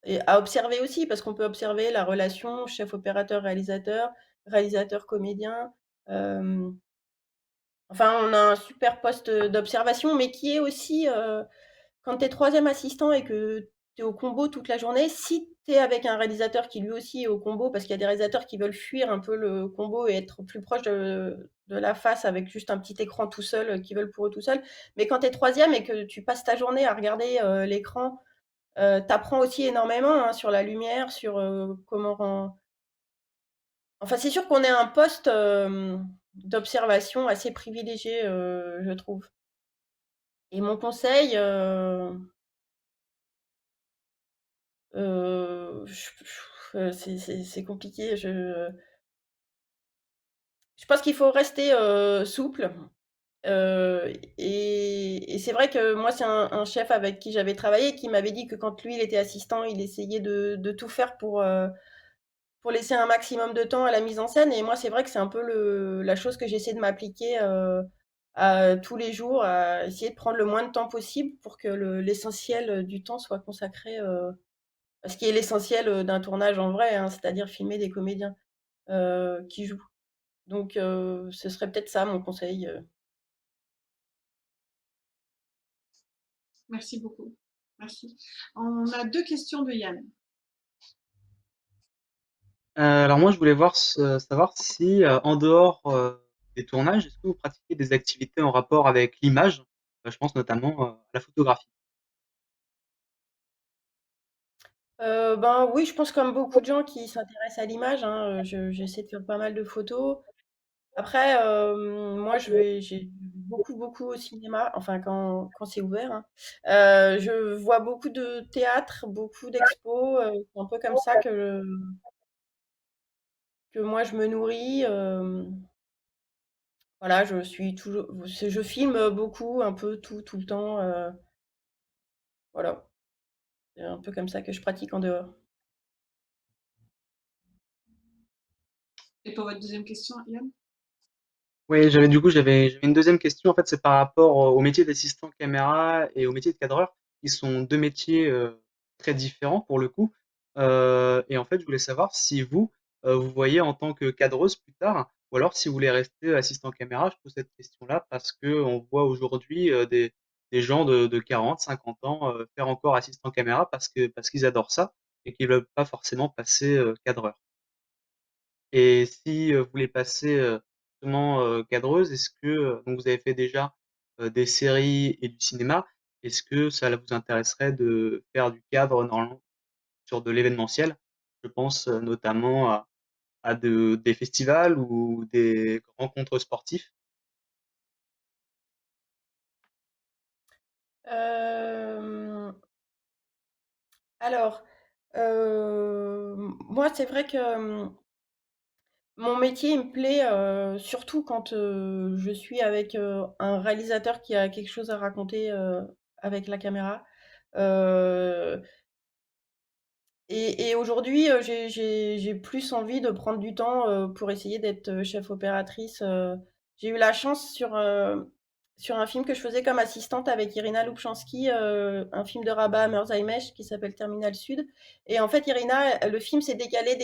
et à observer aussi, parce qu'on peut observer la relation chef opérateur-réalisateur, réalisateur-comédien. Enfin, on a un super poste d'observation, mais qui est aussi, quand tu es troisième assistant et que tu es au combo toute la journée, si tu es avec un réalisateur qui lui aussi est au combo, parce qu'il y a des réalisateurs qui veulent fuir un peu le combo et être plus proche de la face avec juste un petit écran tout seul, qui veulent pour eux tout seuls. Mais quand tu es troisième et que tu passes ta journée à regarder l'écran, tu apprends aussi énormément hein, sur la lumière, sur comment Enfin, c'est sûr qu'on est un poste d'observation assez privilégié, je trouve. Et mon conseil, c'est compliqué. Je pense qu'il faut rester souple. Et c'est vrai que moi, c'est un chef avec qui j'avais travaillé qui m'avait dit que quand lui, il était assistant, il essayait de tout faire pour laisser un maximum de temps à la mise en scène. Et moi, c'est vrai que c'est un peu la chose que j'essaie de m'appliquer à tous les jours, à essayer de prendre le moins de temps possible pour que l'essentiel du temps soit consacré à ce qui est l'essentiel d'un tournage en vrai, hein, c'est-à-dire filmer des comédiens qui jouent. Donc, ce serait peut-être ça mon conseil. Merci beaucoup. Merci. On a 2 questions de Yann. Alors moi, je voulais savoir si, en dehors des tournages, est-ce que vous pratiquez des activités en rapport avec l'image? Je pense notamment à la photographie. Ben oui, je pense comme beaucoup de gens qui s'intéressent à l'image, hein, j'essaie de faire pas mal de photos. Après, moi, j'ai beaucoup, beaucoup au cinéma, enfin quand c'est ouvert, hein. Je vois beaucoup de théâtre, beaucoup d'expos, c'est un peu comme ça que moi je me nourris. Voilà, je filme beaucoup, un peu tout le temps. Voilà, c'est un peu comme ça que je pratique en dehors. Et pour votre deuxième question, Yann? Oui, j'avais une deuxième question. En fait, c'est par rapport au métier d'assistant caméra et au métier de cadreur, qui sont deux métiers très différents pour le coup. Et en fait, je voulais savoir si vous, vous voyez en tant que cadreuse plus tard, ou alors si vous voulez rester assistant caméra. Je pose cette question-là parce que on voit aujourd'hui des gens de 40, 50 ans faire encore assistant caméra parce qu'ils adorent ça et qu'ils veulent pas forcément passer cadreur. Et si, vous voulez passer, justement, cadreuse, est-ce que, donc vous avez fait déjà, des séries et du cinéma. Est-ce que ça vous intéresserait de faire du cadre normalement sur de l'événementiel? Je pense, notamment à des festivals ou des rencontres sportives. Hem, alors, moi, c'est vrai que, mon métier, il me plaît, surtout quand, je suis avec, un réalisateur qui a quelque chose à raconter, avec la caméra. Heu et aujourd'hui, j'ai plus envie de prendre du temps, pour essayer d'être, chef opératrice. J'ai eu la chance sur un film que je faisais comme assistante avec Irina Loubchansky, un film de Rabat Merzaimesh qui s'appelle Terminal Sud. Et en fait, Irina, le film s'est décalé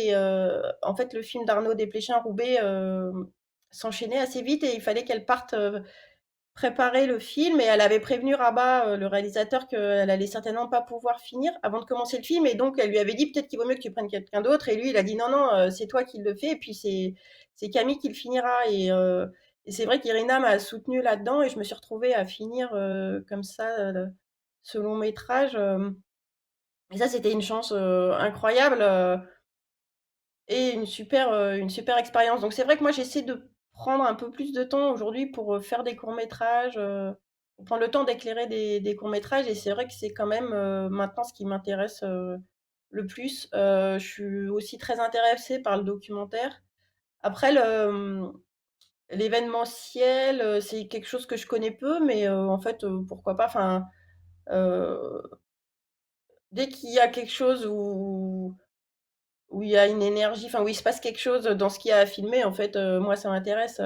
et en fait, le film d'Arnaud Desplechin-Roubaix, s'enchaînait assez vite et il fallait qu'elle parte, préparer le film, et elle avait prévenu Rabat, le réalisateur, qu'elle allait certainement pas pouvoir finir avant de commencer le film, et donc elle lui avait dit peut-être qu'il vaut mieux que tu prennes quelqu'un d'autre, et lui il a dit non non, c'est toi qui le fais, et puis c'est Camille qui le finira. Et c'est vrai qu'Irina m'a soutenue là-dedans, et je me suis retrouvée à finir comme ça ce long métrage. Et ça, c'était une chance incroyable, et une super expérience. Donc c'est vrai que moi j'essaie de prendre un peu plus de temps aujourd'hui pour faire des courts-métrages, pour prendre le temps d'éclairer des courts-métrages, et c'est vrai que c'est quand même maintenant ce qui m'intéresse le plus. Je suis aussi très intéressée par le documentaire. Après, l'événementiel, c'est quelque chose que je connais peu, mais en fait, pourquoi pas. Enfin, euh, dès qu'il y a quelque chose où il y a une énergie, enfin où il se passe quelque chose dans ce qu'il y a à filmer, en fait, moi ça m'intéresse.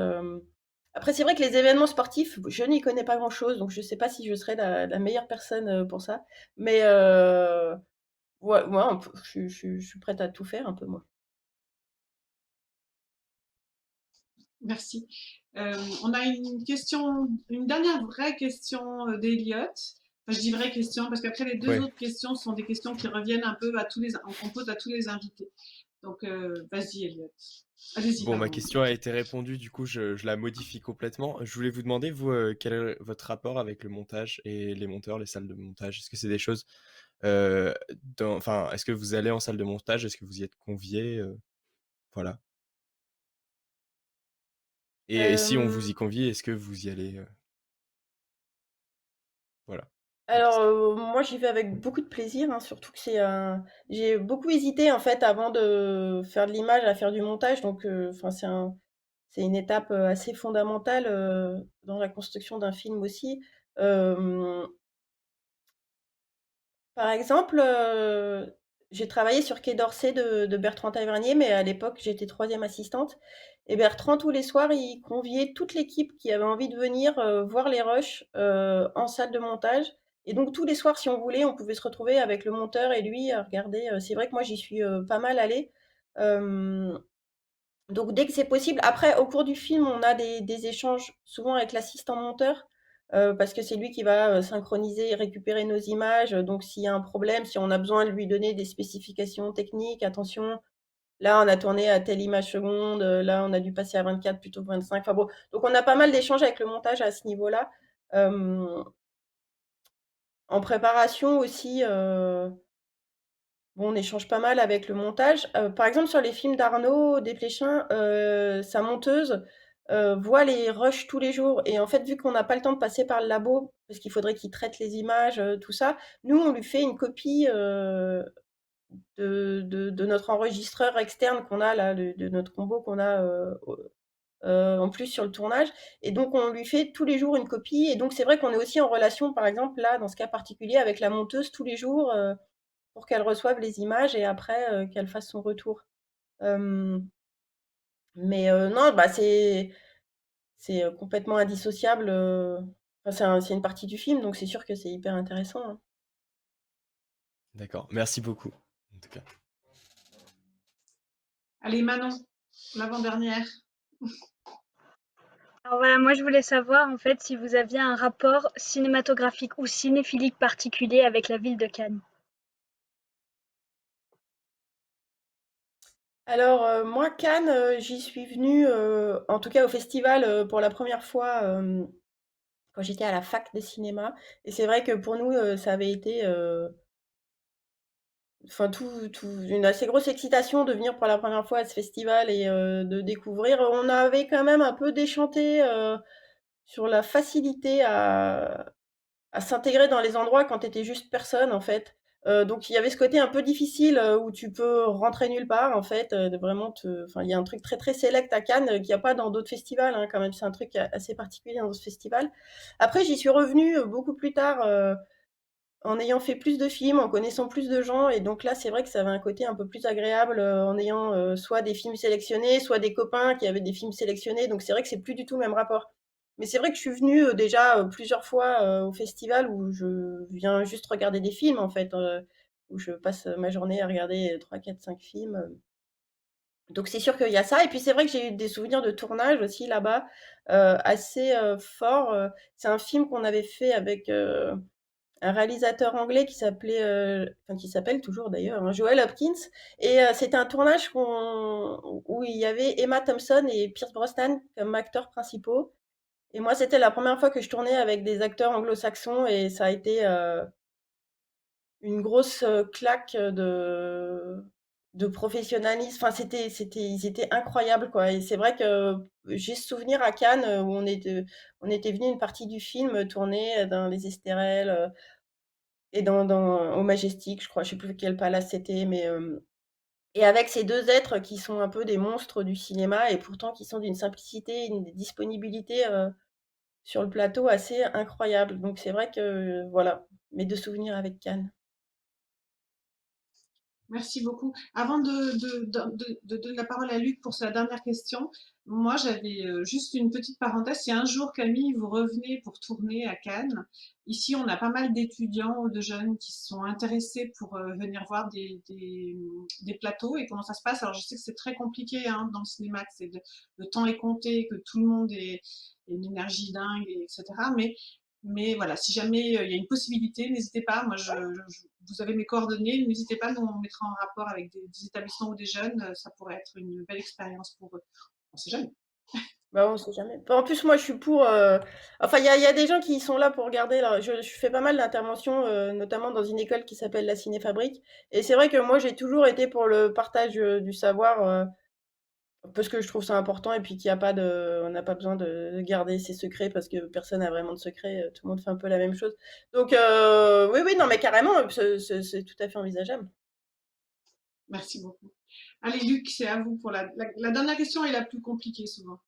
Après, c'est vrai que les événements sportifs, je n'y connais pas grand-chose, donc je sais pas si je serais la meilleure personne pour ça. Mais Ouais, moi, je suis prête à tout faire un peu, moi. Merci. On a une question, une dernière vraie question d'Eliott. Enfin, je dis vraie question parce qu'après les deux Ouais. autres questions sont des questions qui reviennent un peu à qu'on pose à tous les invités. Donc, vas-y, Eliott. Allez-y, Bon, ma pardon. question a été répondue, du coup, je la modifie complètement. Je voulais vous demander, vous, quel est votre rapport avec le montage et les monteurs, les salles de montage? Est-ce que c'est des choses, enfin, est-ce que vous allez en salle de montage? Est-ce que vous y êtes convié? Voilà. Et si on vous y Euh, convie, est-ce que vous y allez? Voilà, ma Alors, question. moi, j'y vais avec beaucoup de plaisir, hein, surtout que j'ai beaucoup hésité, en fait, avant de faire de l'image à faire du montage. Donc, enfin, c'est une étape assez fondamentale dans la construction d'un film aussi. Euh, Par exemple, j'ai travaillé sur Quai d'Orsay de Bertrand Tavernier, mais à l'époque, j'étais troisième assistante. Et Bertrand, tous les soirs, il conviait toute l'équipe qui avait envie de venir voir les rushs en salle de montage. Et donc, tous les soirs, si on voulait, on pouvait se retrouver avec le monteur et lui à regarder. C'est vrai que moi, j'y suis pas mal allée. Euh, donc dès que c'est possible. Après, au cours du film, on a des échanges souvent avec l'assistant monteur, parce que c'est lui qui va synchroniser et récupérer nos images. Donc s'il y a un problème, si on a besoin de lui donner des spécifications techniques, attention, là on a tourné à telle image seconde, là on a dû passer à 24 plutôt que 25. Enfin bon, donc on a pas mal d'échanges avec le montage à ce niveau-là. En préparation aussi, bon, on échange pas mal avec le montage. Par exemple, sur les films d'Arnaud Desplechin, sa monteuse voit les rushs tous les jours. Et en fait, vu qu'on n'a pas le temps de passer par le labo, parce qu'il faudrait qu'il traite les images, tout ça, nous, on lui fait une copie de notre enregistreur externe qu'on a là, de notre combo qu'on a en plus sur le tournage. Et donc, on lui fait tous les jours une copie. Et donc, c'est vrai qu'on est aussi en relation, par exemple, là, dans ce cas particulier, avec la monteuse tous les jours. Pour qu'elle reçoive les images et après qu'elle fasse son retour. Euh, mais non, bah c'est complètement indissociable. Enfin, c'est une partie du film, donc c'est sûr que c'est hyper intéressant, hein. D'accord. Merci beaucoup, en tout cas. Allez, Manon, l'avant-dernière. Alors voilà, moi je voulais savoir en fait si vous aviez un rapport cinématographique ou cinéphilique particulier avec la ville de Cannes. Alors moi, Cannes, j'y suis venue, en tout cas au festival, pour la première fois quand j'étais à la fac de cinéma. Et c'est vrai que pour nous, ça avait été enfin une assez grosse excitation de venir pour la première fois à ce festival et de découvrir. On avait quand même un peu déchanté sur la facilité à s'intégrer dans les endroits quand t'étais juste personne en fait. Donc il y avait ce côté un peu difficile où tu peux rentrer nulle part en fait, de vraiment enfin il y a un truc très très select à Cannes qu'il n'y a pas dans d'autres festivals, hein, quand même. C'est un truc assez particulier dans ce festival. Après j'y suis revenue beaucoup plus tard. En ayant fait plus de films, en connaissant plus de gens, et donc là, c'est vrai que ça avait un côté un peu plus agréable en ayant soit des films sélectionnés, soit des copains qui avaient des films sélectionnés. Donc c'est vrai que c'est plus du tout le même rapport. Mais c'est vrai que je suis venue déjà plusieurs fois au festival où je viens juste regarder des films en fait, où je passe ma journée à regarder 3, 4, 5 films. Donc c'est sûr qu'il y a ça. Et puis c'est vrai que j'ai eu des souvenirs de tournage aussi là-bas assez forts. C'est un film qu'on avait fait avec un réalisateur anglais qui s'appelait, enfin qui s'appelle toujours d'ailleurs, hein, Joel Hopkins. Et c'était un tournage où il y avait Emma Thompson et Pierce Brosnan comme acteurs principaux. Et moi, c'était la première fois que je tournais avec des acteurs anglo-saxons et ça a été une grosse claque de professionnalisme. Enfin, ils étaient incroyables, quoi. Et c'est vrai que j'ai ce souvenir à Cannes où on était venu une partie du film tourner dans les Esterelles, et au Majestic, je crois, je sais plus quel palace c'était, mais et avec ces deux êtres qui sont un peu des monstres du cinéma et pourtant qui sont d'une simplicité, une disponibilité sur le plateau assez incroyable. Donc c'est vrai que voilà, mes deux souvenirs avec Cannes. Merci beaucoup. Avant de donner la parole à Luc pour sa dernière question, moi j'avais juste une petite parenthèse. Si un jour, Camille, vous revenez pour tourner à Cannes, ici on a pas mal d'étudiants ou de jeunes qui sont intéressés pour venir voir des plateaux et comment ça se passe. Alors je sais que c'est très compliqué hein, dans le cinéma, que le temps est compté, que tout le monde est une énergie dingue, etc. Mais voilà, si jamais il y a une possibilité, n'hésitez pas. Moi, vous avez mes coordonnées, n'hésitez pas, nous on mettra en rapport avec des établissements ou des jeunes. Ça pourrait être une belle expérience pour eux. On sait jamais. Bah, on sait jamais. En plus, moi, je suis pour. Enfin, il y a des gens qui sont là pour regarder. Là. Je fais pas mal d'interventions, notamment dans une école qui s'appelle la Cinéfabrique. Et c'est vrai que moi, j'ai toujours été pour le partage du savoir, parce que je trouve ça important et puis qu'il y a pas de, on n'a pas besoin de garder ses secrets parce que personne n'a vraiment de secret. Tout le monde fait un peu la même chose. Donc, oui, oui, non, mais carrément, c'est tout à fait envisageable. Merci beaucoup. Allez, Luc, c'est à vous pour la dernière question est la plus compliquée souvent.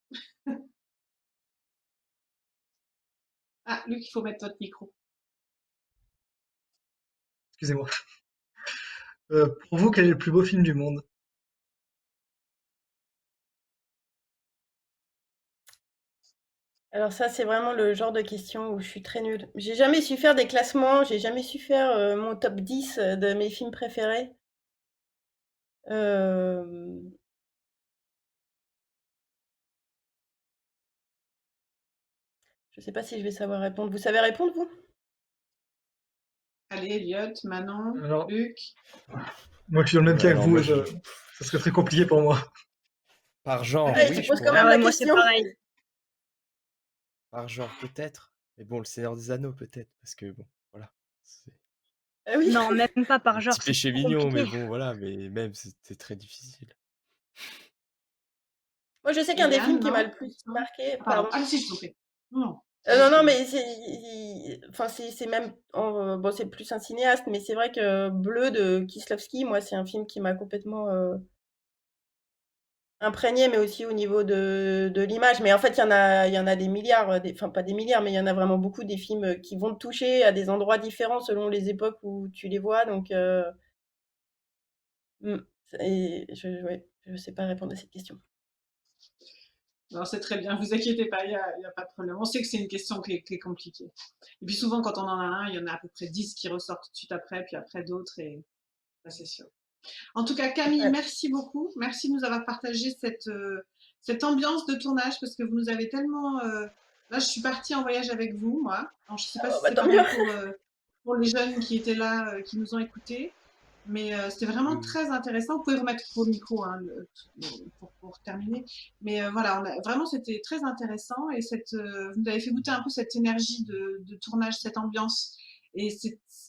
Ah, Luc, il faut mettre votre micro. Excusez-moi. Pour vous, quel est le plus beau film du monde? Alors ça, c'est vraiment le genre de question où je suis très nulle. J'ai jamais su faire des classements, j'ai jamais su faire mon top 10 de mes films préférés. Euh, Je sais pas si je vais savoir répondre. Vous savez répondre, vous? Allez, Elliot, Manon, Alors, Luc. moi, je suis dans le même cas que Alors vous, moi, ça serait très compliqué pour moi. par genre, Allez, oui, tu je poses quand pourrais. même Ah ouais, la moi c'est question. pareil. Par genre, peut-être. Mais bon, le Seigneur des Anneaux, peut-être. Parce que bon, voilà. C'est Ah oui. Non, même pas par un genre, petit c'est péché trop mignon, mais compliqué. bon, voilà. Mais même, c'était très difficile. Moi, je sais Et qu'un des Yann, films qui m'a non? le plus marqué, Ah, pardon. pardon. Allez, si, je vous prie. Non, Non, non, allez-y. mais enfin, c'est même, bon, c'est plus un cinéaste, mais c'est vrai que Bleu de Kieslowski, moi, c'est un film qui m'a complètement imprégné, mais aussi au niveau de l'image. Mais en fait, il y en a des milliards, enfin pas des milliards, mais il y en a vraiment beaucoup des films qui vont te toucher à des endroits différents selon les époques où tu les vois. Donc, mm, et ouais, je sais pas répondre à cette question. Non, c'est très bien, vous inquiétez pas, y a pas de problème. On sait que c'est une question qui est compliquée. Et puis souvent, quand on en a un, il y en a à peu près 10 qui ressortent tout de suite après, puis après d'autres, et ça, c'est sûr. En tout cas, Camille, Ouais. merci beaucoup. Merci de nous avoir partagé cette ambiance de tournage, parce que vous nous avez tellement... Là, je suis partie en voyage avec vous, moi. Alors, je ne sais pas Ah, si bah, c'est tant mieux. pareil pour les jeunes qui étaient là, qui nous ont écoutés. Mais c'était Oui, vraiment oui. très intéressant. Vous pouvez remettre vos micros hein, pour terminer. Mais voilà, vraiment, c'était très intéressant. Et vous nous avez fait goûter un peu cette énergie de tournage, cette ambiance. Et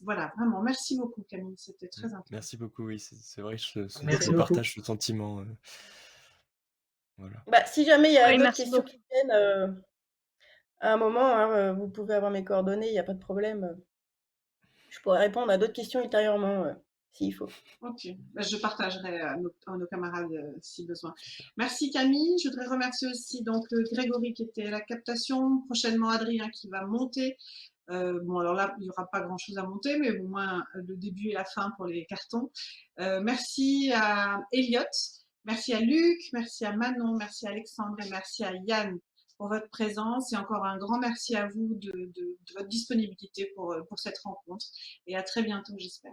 voilà, vraiment, merci beaucoup, Camille. C'était très intéressant. Merci beaucoup, oui. C'est vrai que Merci je beaucoup. partage ce sentiment. Voilà. Bah, si jamais il y a Oui, d'autres merci questions beaucoup. qui viennent à un moment, hein, vous pouvez avoir mes coordonnées, il n'y a pas de problème. Je pourrais répondre à d'autres questions ultérieurement, s'il faut. Ok, bah, je partagerai à nos camarades si besoin. Merci Camille. Je voudrais remercier aussi donc Grégory qui était à la captation, prochainement Adrien qui va monter. Bon alors là il n'y aura pas grand chose à monter, mais au moins le début et la fin pour les cartons. Merci à Elliot, merci à Luc, merci à Manon, merci à Alexandre et merci à Yann pour votre présence et encore un grand merci à vous de votre disponibilité pour cette rencontre et à très bientôt j'espère.